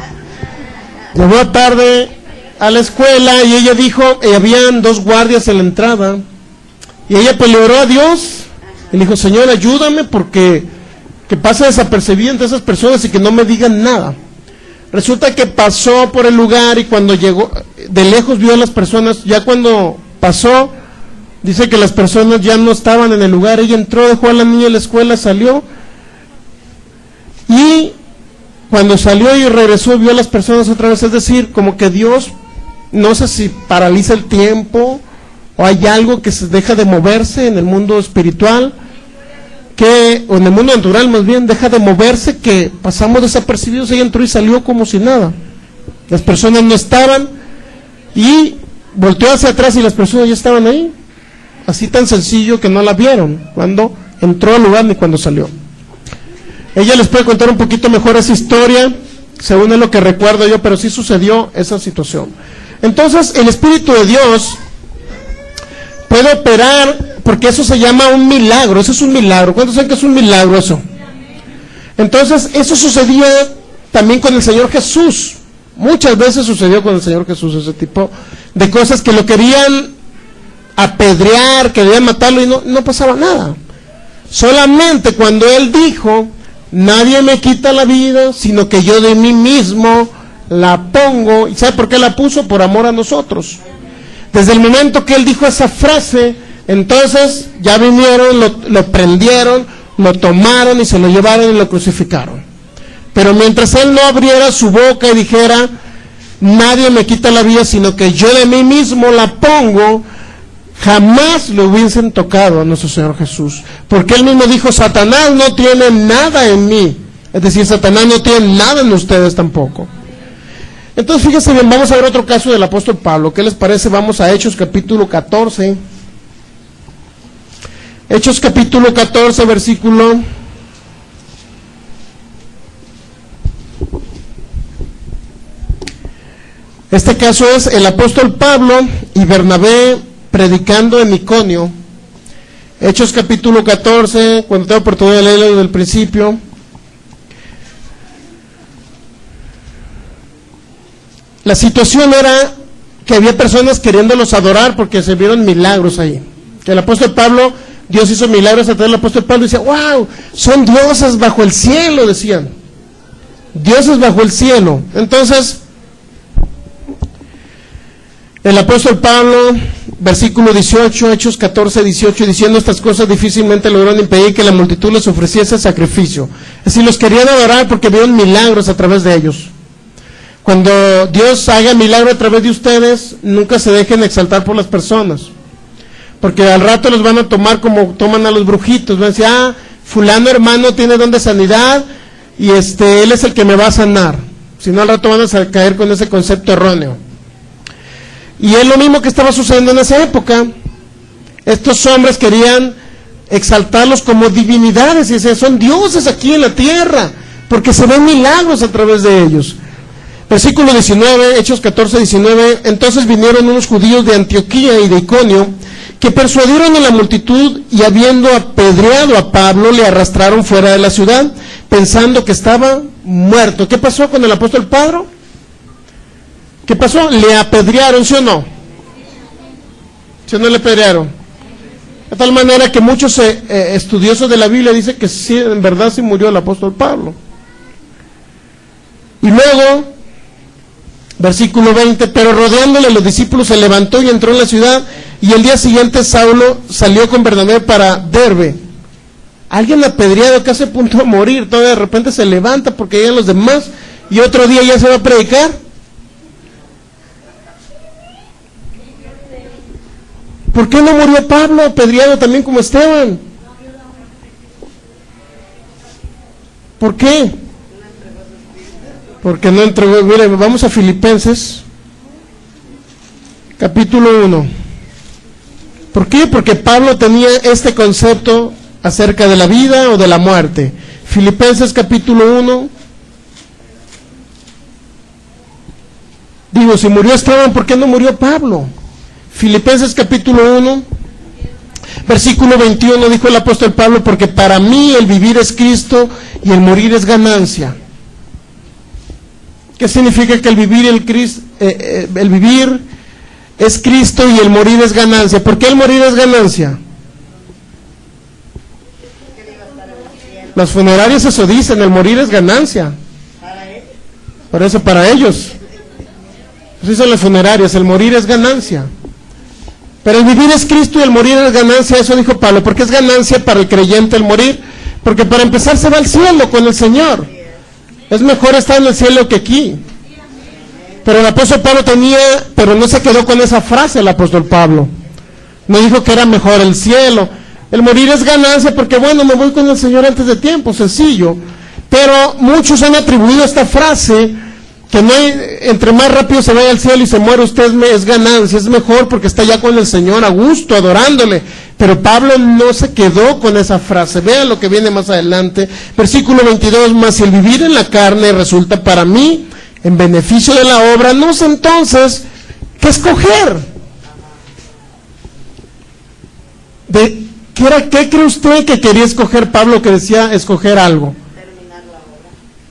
Llevó tarde a la escuela y ella dijo, habían 2 guardias en la entrada, y ella pues le oró a Dios y le dijo: Señor, ayúdame porque que pase desapercibido entre esas personas y que no me digan nada. Resulta que pasó por el lugar y cuando llegó, de lejos vio a las personas. Ya cuando pasó, dice que las personas ya no estaban en el lugar. Ella entró, dejó a la niña en la escuela, salió, y cuando salió y regresó vio a las personas otra vez. Es decir, como que Dios, no sé si paraliza el tiempo o hay algo que se deja de moverse en el mundo espiritual, o en el mundo natural más bien, deja de moverse, que pasamos desapercibidos. Ella entró y salió como si nada. Las personas no estaban, y volteó hacia atrás y las personas ya estaban ahí. Así tan sencillo que no la vieron cuando entró al lugar ni cuando salió. Ella les puede contar un poquito mejor esa historia, según es lo que recuerdo yo, pero sí sucedió esa situación. Entonces, el Espíritu de Dios puede operar, porque eso se llama un milagro. Eso es un milagro. ¿Cuántos saben que es un milagro eso? Entonces, eso sucedía también con el Señor Jesús. Muchas veces sucedió con el Señor Jesús ese tipo de cosas, que lo querían apedrear, querían matarlo y no pasaba nada. Solamente cuando Él dijo: nadie me quita la vida, sino que yo de mí mismo la pongo. ¿Y sabe por qué la puso? Por amor a nosotros. Desde el momento que Él dijo esa frase, entonces ya vinieron, lo prendieron, lo tomaron y se lo llevaron y lo crucificaron. Pero mientras Él no abriera su boca y dijera: nadie me quita la vida, sino que yo de mí mismo la pongo, jamás lo hubiesen tocado a nuestro Señor Jesús. Porque Él mismo dijo: Satanás no tiene nada en mí. Es decir, Satanás no tiene nada en ustedes tampoco. Entonces, fíjense bien, vamos a ver otro caso del apóstol Pablo. ¿Qué les parece? Vamos a Hechos capítulo 14. Hechos capítulo 14, versículo... Este caso es el apóstol Pablo y Bernabé predicando en Iconio. Hechos capítulo 14, cuando tengo oportunidad de leerlo desde el principio. La situación era que había personas queriéndolos adorar porque se vieron milagros ahí. Que el apóstol Pablo, Dios hizo milagros a través del apóstol Pablo y decía, wow, son dioses bajo el cielo, decían. Dioses bajo el cielo. Entonces, el apóstol Pablo, versículo 18, Hechos 14, 18, diciendo estas cosas difícilmente lograron impedir que la multitud les ofreciese sacrificio. Es decir, los querían adorar porque vieron milagros a través de ellos. Cuando Dios haga milagro a través de ustedes, nunca se dejen exaltar por las personas. Porque al rato los van a tomar como toman a los brujitos. Van a decir, fulano hermano tiene don de sanidad y él es el que me va a sanar. Si no, al rato van a caer con ese concepto erróneo. Y es lo mismo que estaba sucediendo en esa época. Estos hombres querían exaltarlos como divinidades y decían, son dioses aquí en la tierra, porque se ven milagros a través de ellos. Versículo 19, Hechos 14, 19, entonces vinieron unos judíos de Antioquía y de Iconio, que persuadieron a la multitud y habiendo apedreado a Pablo, le arrastraron fuera de la ciudad, pensando que estaba muerto. ¿Qué pasó con el apóstol Pablo? ¿Qué pasó? Le apedrearon, ¿sí o no? ¿Sí o no le apedrearon? De tal manera que muchos estudiosos de la Biblia dicen que sí, en verdad sí murió el apóstol Pablo. Y luego, versículo 20, pero rodeándole los discípulos se levantó y entró en la ciudad, y el día siguiente Saulo salió con Bernabé para Derbe. Alguien apedreado casi a punto de morir, todavía de repente se levanta porque llegan los demás, y otro día ya se va a predicar. ¿Por qué no murió Pablo apedreado también como Esteban? ¿Por qué? Porque no entregó. Mire, vamos a Filipenses, capítulo 1. ¿Por qué? Porque Pablo tenía este concepto acerca de la vida o de la muerte. Filipenses, capítulo 1. Digo, si murió Esteban, ¿por qué no murió Pablo? Filipenses capítulo 1, versículo 21, dijo el apóstol Pablo, porque para mí el vivir es Cristo y el morir es ganancia. ¿Qué significa que el vivir es Cristo y el morir es ganancia? ¿Por qué el morir es ganancia? Los funerarios eso dicen, el morir es ganancia. Por eso para ellos. Eso dicen los funerarios, el morir es ganancia. Pero el vivir es Cristo y el morir es ganancia, eso dijo Pablo, porque es ganancia para el creyente el morir, porque para empezar se va al cielo con el Señor. Es mejor estar en el cielo que aquí. Pero el apóstol Pablo pero no se quedó con esa frase el apóstol Pablo. No dijo que era mejor el cielo. El morir es ganancia porque bueno, me voy con el Señor antes de tiempo, sencillo. Pero muchos han atribuido esta frase que no hay, entre más rápido se vaya al cielo y se muere usted es ganancia, es mejor porque está ya con el Señor a gusto, adorándole. Pero Pablo no se quedó con esa frase. Vean lo que viene más adelante, versículo 22, mas si el vivir en la carne resulta para mí en beneficio de la obra, no sé entonces qué escoger. ¿Qué cree usted que quería escoger Pablo, que decía escoger algo? Terminar la obra.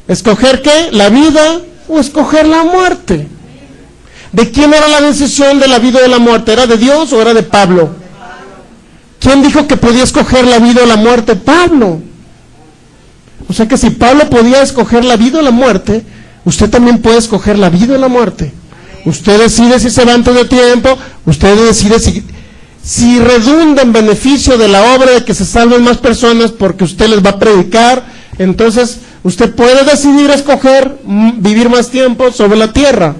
¿Escoger qué? ¿La vida o escoger la muerte? ¿De quién era la decisión de la vida o de la muerte? ¿Era de Dios o era de Pablo? ¿Quién dijo que podía escoger la vida o la muerte? Pablo. O sea que si Pablo podía escoger la vida o la muerte, usted también puede escoger la vida o la muerte. Usted decide si se va antes de tiempo, usted decide si redunda en beneficio de la obra de que se salven más personas porque usted les va a predicar. Entonces usted puede decidir escoger vivir más tiempo sobre la tierra.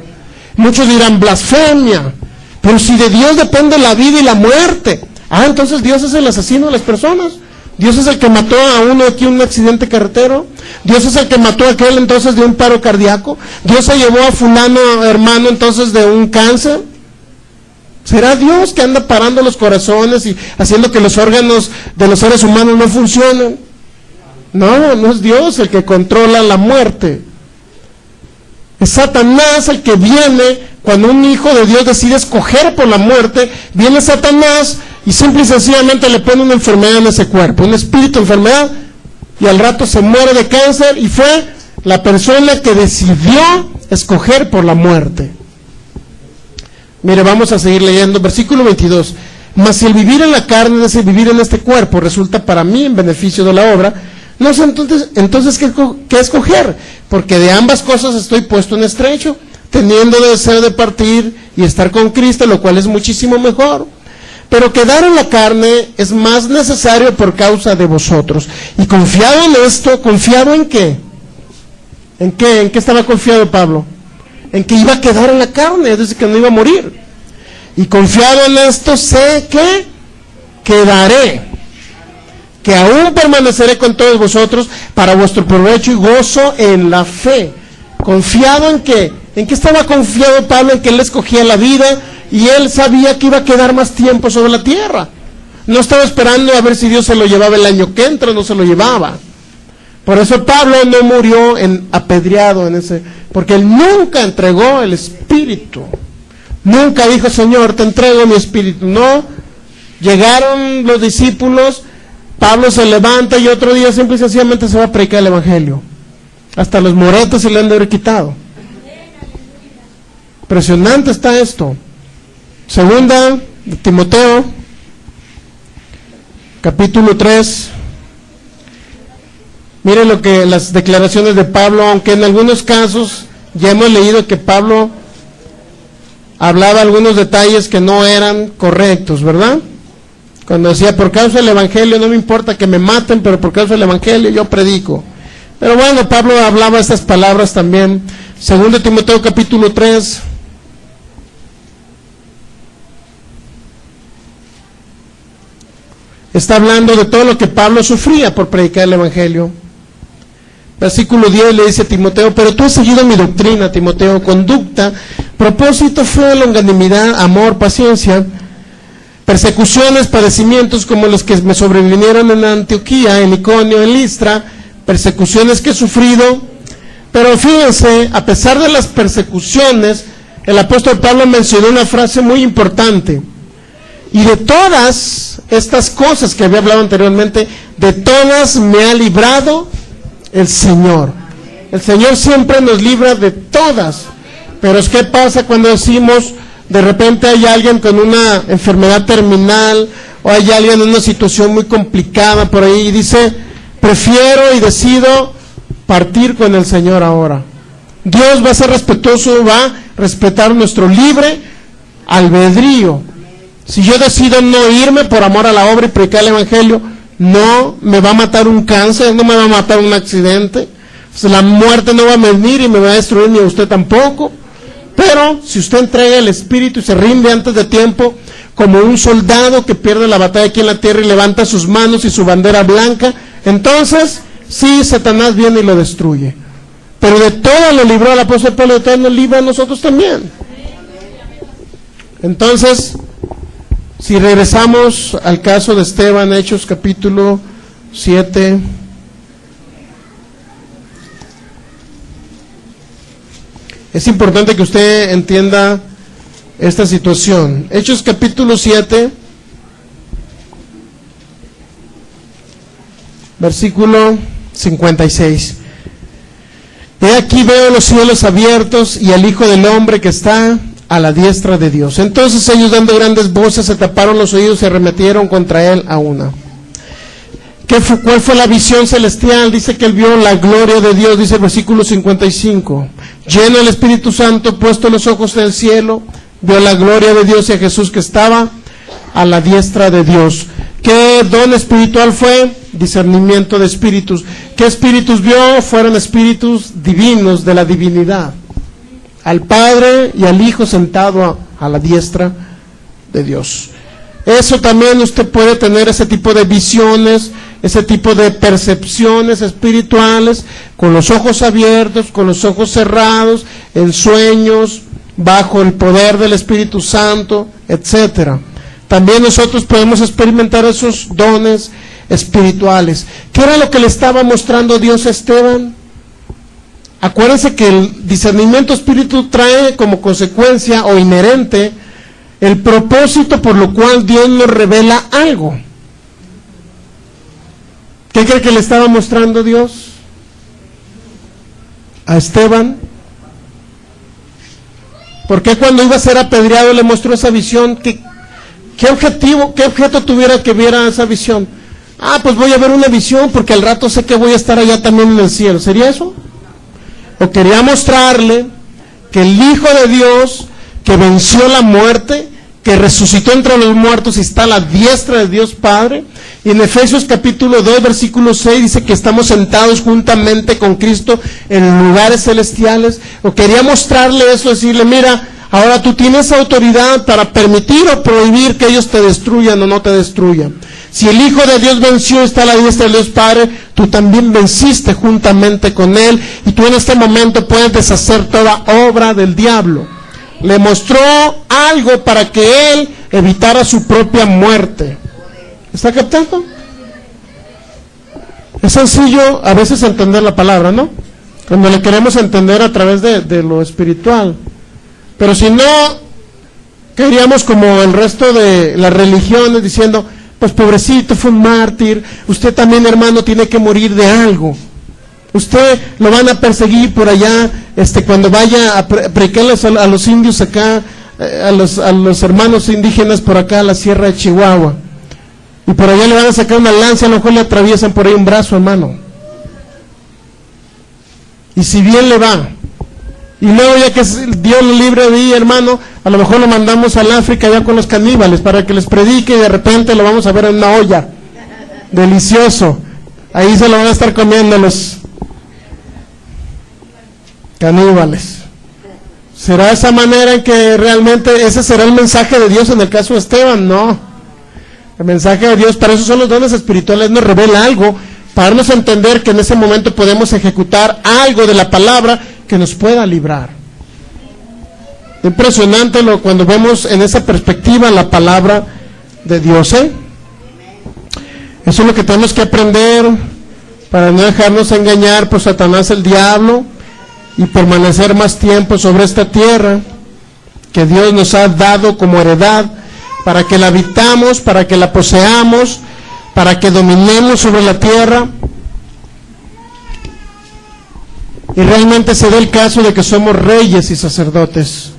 Muchos dirán blasfemia, pero si de Dios depende la vida y la muerte, entonces Dios es el asesino de las personas. Dios es el que mató a uno aquí en un accidente carretero. Dios es el que mató a aquel entonces de un paro cardíaco. Dios se llevó a fulano hermano entonces de un cáncer. ¿Será Dios que anda parando los corazones y haciendo que los órganos de los seres humanos no funcionen? No, no es Dios el que controla la muerte. Es Satanás el que viene cuando un hijo de Dios decide escoger por la muerte. Viene Satanás y simple y sencillamente le pone una enfermedad en ese cuerpo, un espíritu de enfermedad, y al rato se muere de cáncer, y fue la persona que decidió escoger por la muerte. Mire, vamos a seguir leyendo, versículo 22. Mas si el vivir en la carne, es decir, vivir en este cuerpo, resulta para mí en beneficio de la obra, no sé entonces ¿qué escoger? Porque de ambas cosas estoy puesto en estrecho, teniendo deseo de partir y estar con Cristo, lo cual es muchísimo mejor. Pero quedar en la carne es más necesario por causa de vosotros. Y confiado en esto, ¿confiado en qué? ¿En qué? ¿En qué estaba confiado Pablo? En que iba a quedar en la carne, es decir, que no iba a morir. Y confiado en esto, sé que quedaré, que aún permaneceré con todos vosotros para vuestro provecho y gozo en la fe. ¿Confiado en qué? ¿En qué estaba confiado Pablo? En que él escogía la vida y él sabía que iba a quedar más tiempo sobre la tierra. No estaba esperando a ver si Dios se lo llevaba el año que entra, no se lo llevaba. Por eso Pablo no murió apedreado en ese, porque él nunca entregó el espíritu. Nunca dijo, Señor, te entrego mi espíritu. No, llegaron los discípulos, Pablo se levanta y otro día simple y sencillamente se va a predicar el evangelio. Hasta los moretos se le han de haber quitado. Impresionante está esto. Segunda de Timoteo, capítulo 3. Miren lo que las declaraciones de Pablo, aunque en algunos casos ya hemos leído que Pablo hablaba algunos detalles que no eran correctos, ¿verdad? Cuando decía, por causa del evangelio, no me importa que me maten, pero por causa del evangelio yo predico. Pero bueno, Pablo hablaba estas palabras también. Segundo de Timoteo, capítulo 3. Está hablando de todo lo que Pablo sufría por predicar el evangelio. Versículo 10 le dice a Timoteo, pero tú has seguido mi doctrina, Timoteo, conducta, propósito, fe, longanimidad, amor, paciencia, persecuciones, padecimientos como los que me sobrevinieron en Antioquía, en Iconio, en Listra, persecuciones que he sufrido. Pero fíjense, a pesar de las persecuciones, el apóstol Pablo mencionó una frase muy importante. Y de todas estas cosas que había hablado anteriormente, de todas me ha librado el Señor. El Señor siempre nos libra de todas. Pero es que pasa cuando decimos, de repente hay alguien con una enfermedad terminal, o hay alguien en una situación muy complicada por ahí, y dice, prefiero y decido partir con el Señor ahora. Dios va a ser respetuoso, va a respetar nuestro libre albedrío. Si yo decido no irme por amor a la obra y predicar el evangelio, no me va a matar un cáncer, no me va a matar un accidente, pues la muerte no va a venir y me va a destruir, ni a usted tampoco. Pero si usted entrega el espíritu y se rinde antes de tiempo, como un soldado que pierde la batalla aquí en la tierra y levanta sus manos y su bandera blanca, entonces sí, Satanás viene y lo destruye. Pero de todo lo libró el apóstol Pablo, de todo nos libra a nosotros también. Entonces, si regresamos al caso de Esteban, Hechos capítulo 7, es importante que usted entienda esta situación. Hechos capítulo 7, versículo 56. He aquí veo los cielos abiertos y al Hijo del Hombre que está a la diestra de Dios. Entonces ellos, dando grandes voces, se taparon los oídos y se arremetieron contra él a una. ¿Cuál fue la visión celestial? Dice que él vio la gloria de Dios, dice el versículo 55. Lleno del Espíritu Santo, puesto los ojos en el cielo, vio la gloria de Dios y a Jesús que estaba a la diestra de Dios. ¿Qué don espiritual fue? Discernimiento de espíritus. ¿Qué espíritus vio? Fueron espíritus divinos de la divinidad. Al Padre y al Hijo sentado a la diestra de Dios. Eso también usted puede tener ese tipo de visiones ese tipo de percepciones espirituales, con los ojos abiertos, con los ojos cerrados, en sueños, bajo el poder del Espíritu Santo, etcétera. También nosotros podemos experimentar esos dones espirituales. ¿Qué era lo que le estaba mostrando Dios a Esteban? Acuérdense que el discernimiento espiritual trae como consecuencia o inherente el propósito por lo cual Dios nos revela algo. ¿Qué cree que le estaba mostrando Dios a Esteban? ¿Por qué cuando iba a ser apedreado le mostró esa visión? ¿Qué objeto tuviera que viera esa visión? Pues voy a ver una visión porque al rato sé que voy a estar allá también en el cielo. ¿Sería eso? ¿O quería mostrarle que el Hijo de Dios, que venció la muerte, que resucitó entre los muertos y está a la diestra de Dios Padre? Y en Efesios capítulo 2, versículo 6 dice que estamos sentados juntamente con Cristo en lugares celestiales. ¿O quería mostrarle eso, decirle, mira, ahora tú tienes autoridad para permitir o prohibir que ellos te destruyan o no te destruyan? Si el Hijo de Dios venció y está a la diestra de Dios Padre, tú también venciste juntamente con Él, y tú en este momento puedes deshacer toda obra del diablo. Le mostró algo para que Él evitara su propia muerte. ¿Está captando? Es sencillo a veces entender la palabra, ¿no? Cuando le queremos entender a través de lo espiritual. Pero si no, queríamos como el resto de las religiones diciendo, pues pobrecito, fue un mártir, usted también, hermano, tiene que morir de algo. Usted lo van a perseguir por allá, cuando vaya a predicarles a los indios acá, a los hermanos indígenas por acá, a la sierra de Chihuahua. Y por allá le van a sacar una lanza, a lo mejor le atraviesan por ahí un brazo, hermano. Y si bien le va, y luego ya que Dios lo libre de ahí, hermano, a lo mejor lo mandamos al África allá con los caníbales para que les predique, y de repente lo vamos a ver en una olla, delicioso, ahí se lo van a estar comiendo los caníbales. ¿Será esa manera en que realmente ese será el mensaje de Dios en el caso de Esteban? No. El mensaje de Dios, para eso son los dones espirituales, nos revela algo, para darnos a entender que en ese momento podemos ejecutar algo de la palabra que nos pueda librar. Impresionante cuando vemos en esa perspectiva la palabra de Dios, ¿eh? Eso es lo que tenemos que aprender para no dejarnos engañar por Satanás, el diablo, y permanecer más tiempo sobre esta tierra que Dios nos ha dado como heredad, para que la habitamos, para que la poseamos, para que dominemos sobre la tierra. Y realmente se da el caso de que somos reyes y sacerdotes,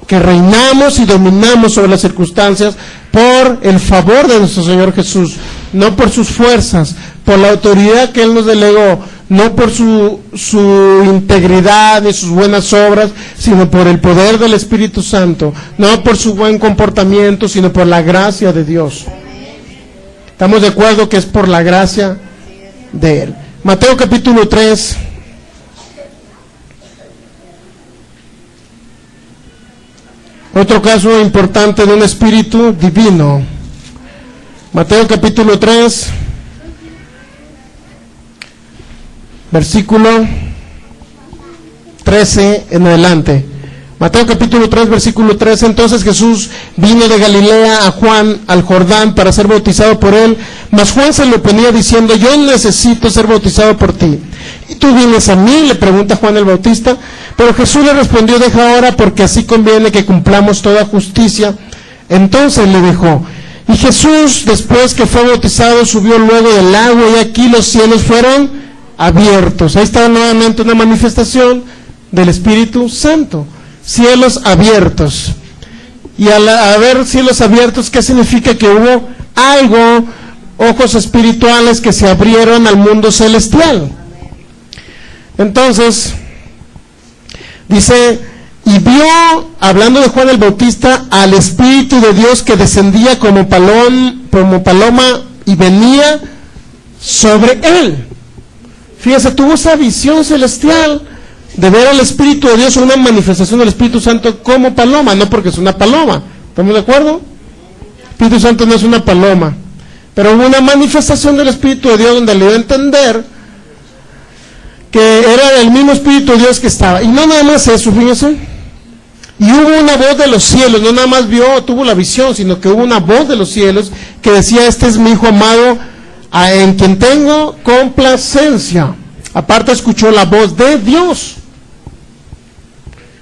que reinamos y dominamos sobre las circunstancias por el favor de nuestro Señor Jesús, no por sus fuerzas, por la autoridad que Él nos delegó, no por su integridad ni sus buenas obras, sino por el poder del Espíritu Santo, no por su buen comportamiento, sino por la gracia de Dios. ¿Estamos de acuerdo que es por la gracia de Él? Mateo capítulo 3. Otro caso importante de un espíritu divino. Mateo capítulo 3, versículo 13 en adelante. Mateo capítulo 3, versículo 13. Entonces Jesús vino de Galilea a Juan al Jordán para ser bautizado por él, mas Juan se le oponía diciendo, yo necesito ser bautizado por ti, ¿y tú vienes a mí?, le pregunta Juan el Bautista. Pero Jesús le respondió, deja ahora, porque así conviene que cumplamos toda justicia. Entonces le dejó. Y Jesús, después que fue bautizado, subió luego del agua, y aquí los cielos fueron abiertos. Ahí está nuevamente una manifestación del Espíritu Santo. Cielos abiertos. Y al haber cielos abiertos, ¿qué significa? Que hubo algo, ojos espirituales que se abrieron al mundo celestial. Entonces, dice, y vio, hablando de Juan el Bautista, al Espíritu de Dios que descendía como paloma y venía sobre él. Fíjese, tuvo esa visión celestial de ver al Espíritu de Dios, una manifestación del Espíritu Santo como paloma, no porque es una paloma. ¿Estamos de acuerdo? El Espíritu Santo no es una paloma. Pero hubo una manifestación del Espíritu de Dios donde le dio a entender que era el mismo Espíritu de Dios que estaba. Y no nada más eso, fíjense. Y hubo una voz de los cielos, no nada más tuvo la visión, sino que hubo una voz de los cielos que decía: este es mi Hijo amado, en quien tengo complacencia. Aparte escuchó la voz de Dios.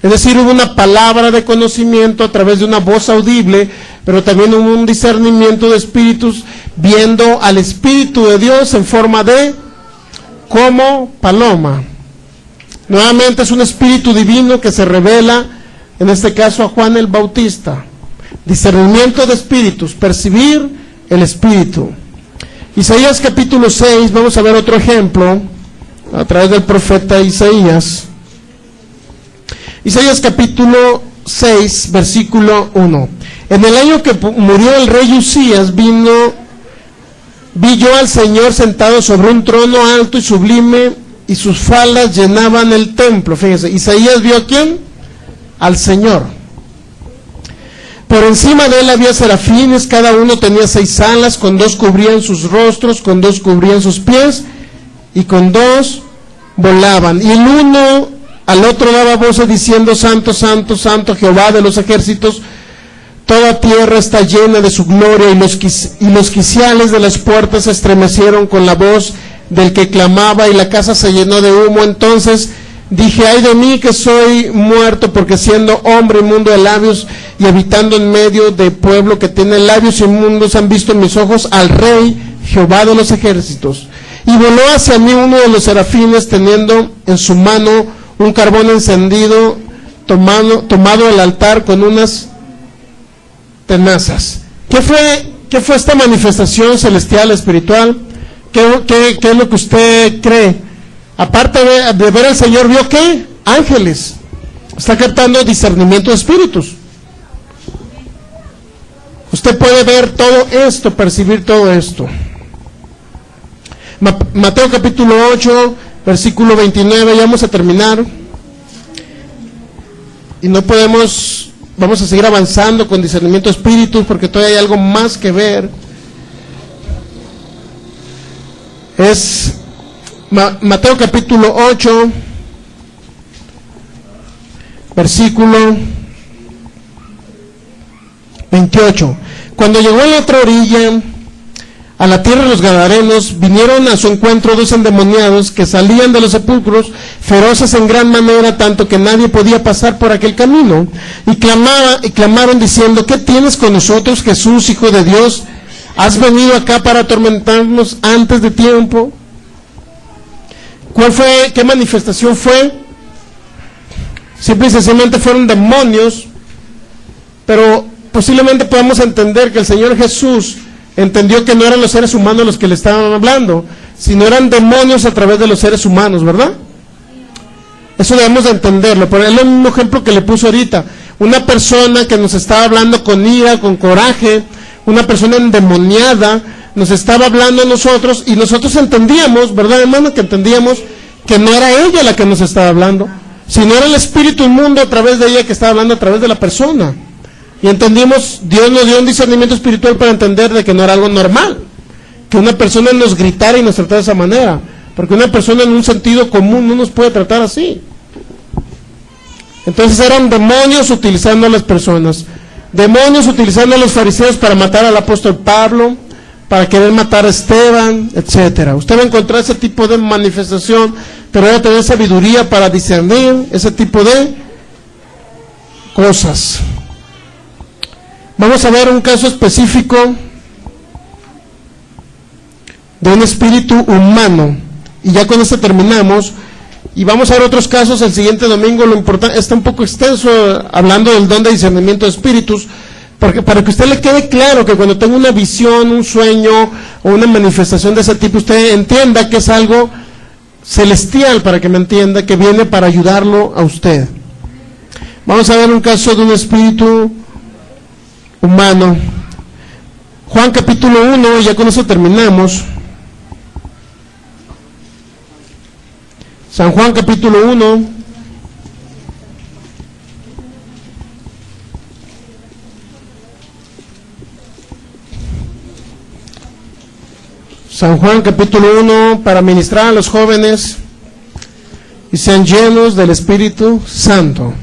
Es decir, hubo una palabra de conocimiento a través de una voz audible, pero también hubo un discernimiento de espíritus, viendo al Espíritu de Dios en forma de como paloma. Nuevamente es un espíritu divino que se revela, en este caso a Juan el Bautista. Discernimiento de espíritus, percibir el espíritu. Isaías capítulo 6, vamos a ver otro ejemplo a través del profeta Isaías. Isaías capítulo 6, versículo 1. En el año que murió el rey Usías, vi yo al Señor sentado sobre un trono alto y sublime, y sus faldas llenaban el templo. Fíjense, Isaías vio ¿a quién? Al Señor. Por encima de él había serafines, cada uno tenía 6 alas, con 2 cubrían sus rostros, con 2 cubrían sus pies, y con 2 volaban. Y el uno al otro daba voces diciendo: Santo, Santo, Santo, Jehová de los ejércitos, toda tierra está llena de su gloria. Y los quiciales de las puertas se estremecieron con la voz del que clamaba, y la casa se llenó de humo. Entonces dije: ay de mí, que soy muerto, porque siendo hombre inmundo de labios y habitando en medio de pueblo que tiene labios inmundos, han visto en mis ojos al Rey, Jehová de los ejércitos. Y voló hacia mí uno de los serafines, teniendo en su mano un carbón encendido, tomado del altar con unas tenazas. ¿Qué fue esta manifestación celestial, espiritual? ¿Qué es lo que usted cree? Aparte de ver al Señor, ¿vio qué? Ángeles. Está captando discernimiento de espíritus. Usted puede ver todo esto, percibir todo esto. Mateo capítulo 8, versículo 29, ya vamos a terminar. Y vamos a seguir avanzando con discernimiento de espíritus, porque todavía hay algo más que ver. Es Mateo capítulo 8, versículo 28. Cuando llegó a la otra orilla, a la tierra de los Gadarenos, vinieron a su encuentro 2 endemoniados que salían de los sepulcros, feroces en gran manera, tanto que nadie podía pasar por aquel camino. Y clamaron diciendo: ¿qué tienes con nosotros, Jesús, Hijo de Dios? ¿Has venido acá para atormentarnos antes de tiempo? ¿Qué manifestación fue? Simple y sencillamente fueron demonios, pero posiblemente podemos entender que el Señor Jesús entendió que no eran los seres humanos los que le estaban hablando, sino eran demonios a través de los seres humanos, ¿verdad? Eso debemos de entenderlo. Pero es el mismo ejemplo que le puso ahorita. Una persona que nos estaba hablando con ira, con coraje, una persona endemoniada, nos estaba hablando a nosotros, y nosotros entendíamos, ¿verdad, hermano? Que entendíamos que no era ella la que nos estaba hablando, sino era el espíritu inmundo a través de ella que estaba hablando a través de la persona. Y entendimos, Dios nos dio un discernimiento espiritual para entender de que no era algo normal, que una persona nos gritara y nos tratara de esa manera, porque una persona en un sentido común no nos puede tratar así. Entonces eran demonios utilizando a las personas, demonios utilizando a los fariseos para matar al apóstol Pablo, para querer matar a Esteban, etcétera. Usted va a encontrar ese tipo de manifestación, pero debe tener sabiduría para discernir ese tipo de cosas. Vamos a ver un caso específico de un espíritu humano, y ya con esto terminamos, y vamos a ver otros casos el siguiente domingo. Lo importante, está un poco extenso hablando del don de discernimiento de espíritus, porque para que a usted le quede claro que cuando tenga una visión, un sueño o una manifestación de ese tipo, usted entienda que es algo celestial, para que me entienda, que viene para ayudarlo a usted. Vamos a ver un caso de un espíritu humano. Juan capítulo 1, ya con eso terminamos. San Juan capítulo 1. San Juan capítulo 1, para ministrar a los jóvenes y sean llenos del Espíritu Santo.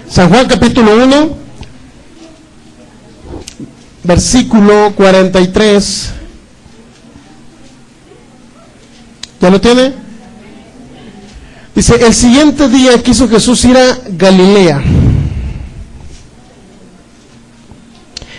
San Juan capítulo 1, versículo 43. ¿Ya lo tiene? Dice, el siguiente día quiso Jesús ir a Galilea.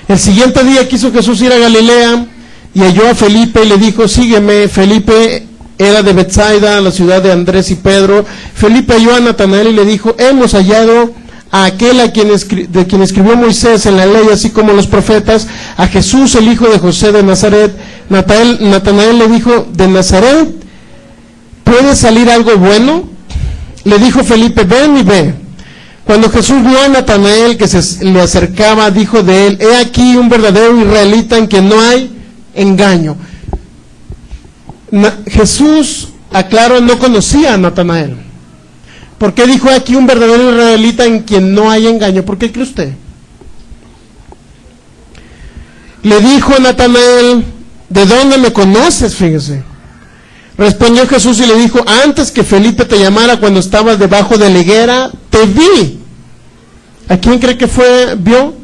El siguiente día quiso Jesús ir a Galilea y halló a Felipe y le dijo, sígueme. Felipe era de Betsaida, la ciudad de Andrés y Pedro. Felipe halló a Natanael y le dijo, hemos hallado a aquel de quien escribió Moisés en la ley, así como los profetas, a Jesús, el hijo de José de Nazaret. Natanael le dijo, ¿de Nazaret puede salir algo bueno? Le dijo Felipe, ven y ve. Cuando Jesús vio a Natanael que se le acercaba, dijo de él, he aquí un verdadero israelita en quien no hay engaño. Jesús, aclaro, no conocía a Natanael. ¿Por qué dijo aquí un verdadero israelita en quien no hay engaño? ¿Por qué cree usted? Le dijo a Natanael, ¿de dónde me conoces? Fíjese. Respondió Jesús y le dijo, antes que Felipe te llamara, cuando estabas debajo de la higuera, te vi. ¿A quién cree que vio?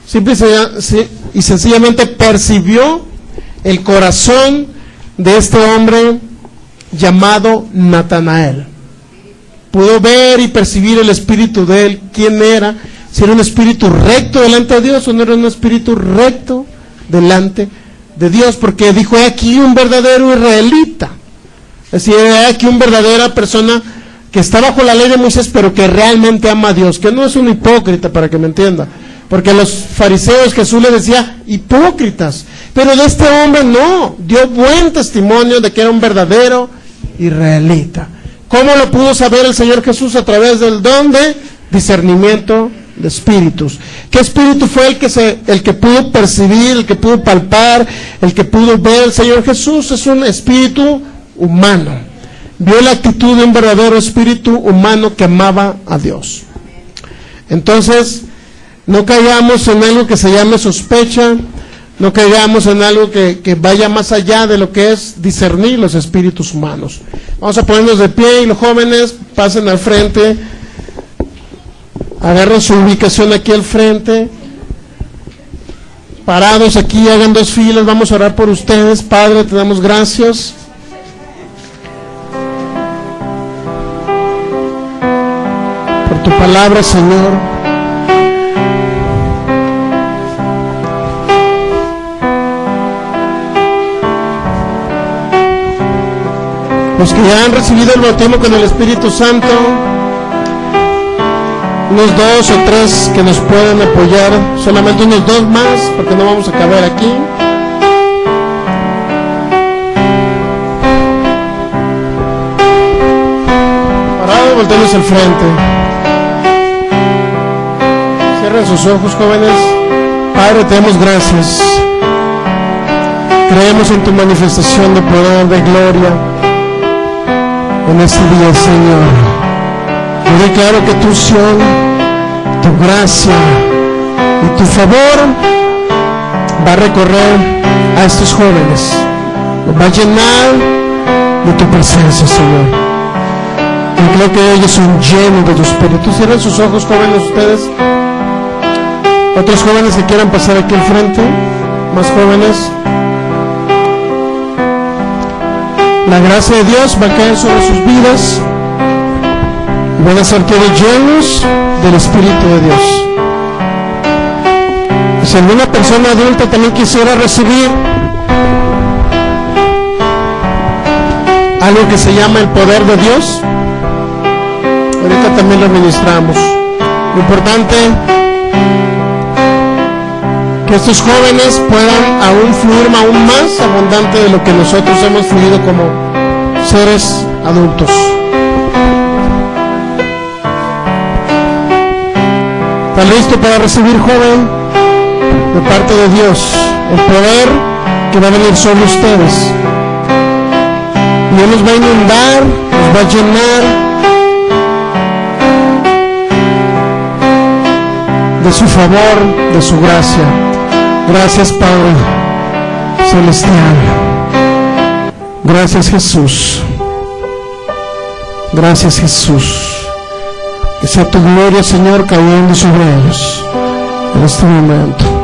Simple y sencillamente percibió el corazón de este hombre llamado Natanael. Pudo ver y percibir el espíritu de él, quién era, si era un espíritu recto delante de Dios o no era un espíritu recto delante de Dios, porque dijo, aquí un verdadero israelita. Es decir, aquí una verdadera persona que está bajo la ley de Moisés, pero que realmente ama a Dios, que no es un hipócrita, para que me entienda, porque a los fariseos Jesús les decía hipócritas, pero de este hombre no, dio buen testimonio de que era un verdadero israelita. ¿Cómo lo pudo saber el Señor Jesús? A través del don de discernimiento de espíritus. ¿Qué espíritu fue el que pudo percibir, el que pudo palpar, el que pudo ver? El Señor Jesús es un espíritu humano. Vio la actitud de un verdadero espíritu humano que amaba a Dios. Entonces, no caigamos en algo que se llame sospecha, no caigamos en algo que vaya más allá de lo que es discernir los espíritus humanos. Vamos a ponernos de pie y los jóvenes pasen al frente, agarren su ubicación aquí al frente, parados aquí, hagan dos filas, vamos a orar por ustedes. Padre, te damos gracias por tu palabra, Señor. Los que ya han recibido el bautismo con el Espíritu Santo, unos 2 o 3 que nos pueden apoyar, solamente unos 2 más, porque no vamos a caber aquí. Parado, volteemos al frente. Cierren sus ojos, jóvenes. Padre, te damos gracias. Creemos en tu manifestación de poder, de gloria en este día, Señor. Yo declaro que tu unción, tu gracia y tu favor va a recorrer a estos jóvenes, los va a llenar de tu presencia, Señor. Yo creo que ellos son llenos de tu espíritu. Cierren sus ojos, jóvenes, ustedes. Otros jóvenes que quieran pasar aquí al frente, más jóvenes. La gracia de Dios va a caer sobre sus vidas y van a ser todos llenos del Espíritu de Dios. Y si alguna persona adulta también quisiera recibir algo que se llama el poder de Dios, ahorita también lo administramos. Lo importante que estos jóvenes puedan aún fluir aún más abundante de lo que nosotros hemos fluido como seres adultos. ¿Están listos para recibir, joven? De parte de Dios, el poder que va a venir sobre ustedes. Dios los va a inundar, los va a llenar de su favor, de su gracia. Gracias, Padre Celestial. Gracias, Jesús. Gracias, Jesús. Que sea tu gloria, Señor, cayendo sobre ellos en este momento.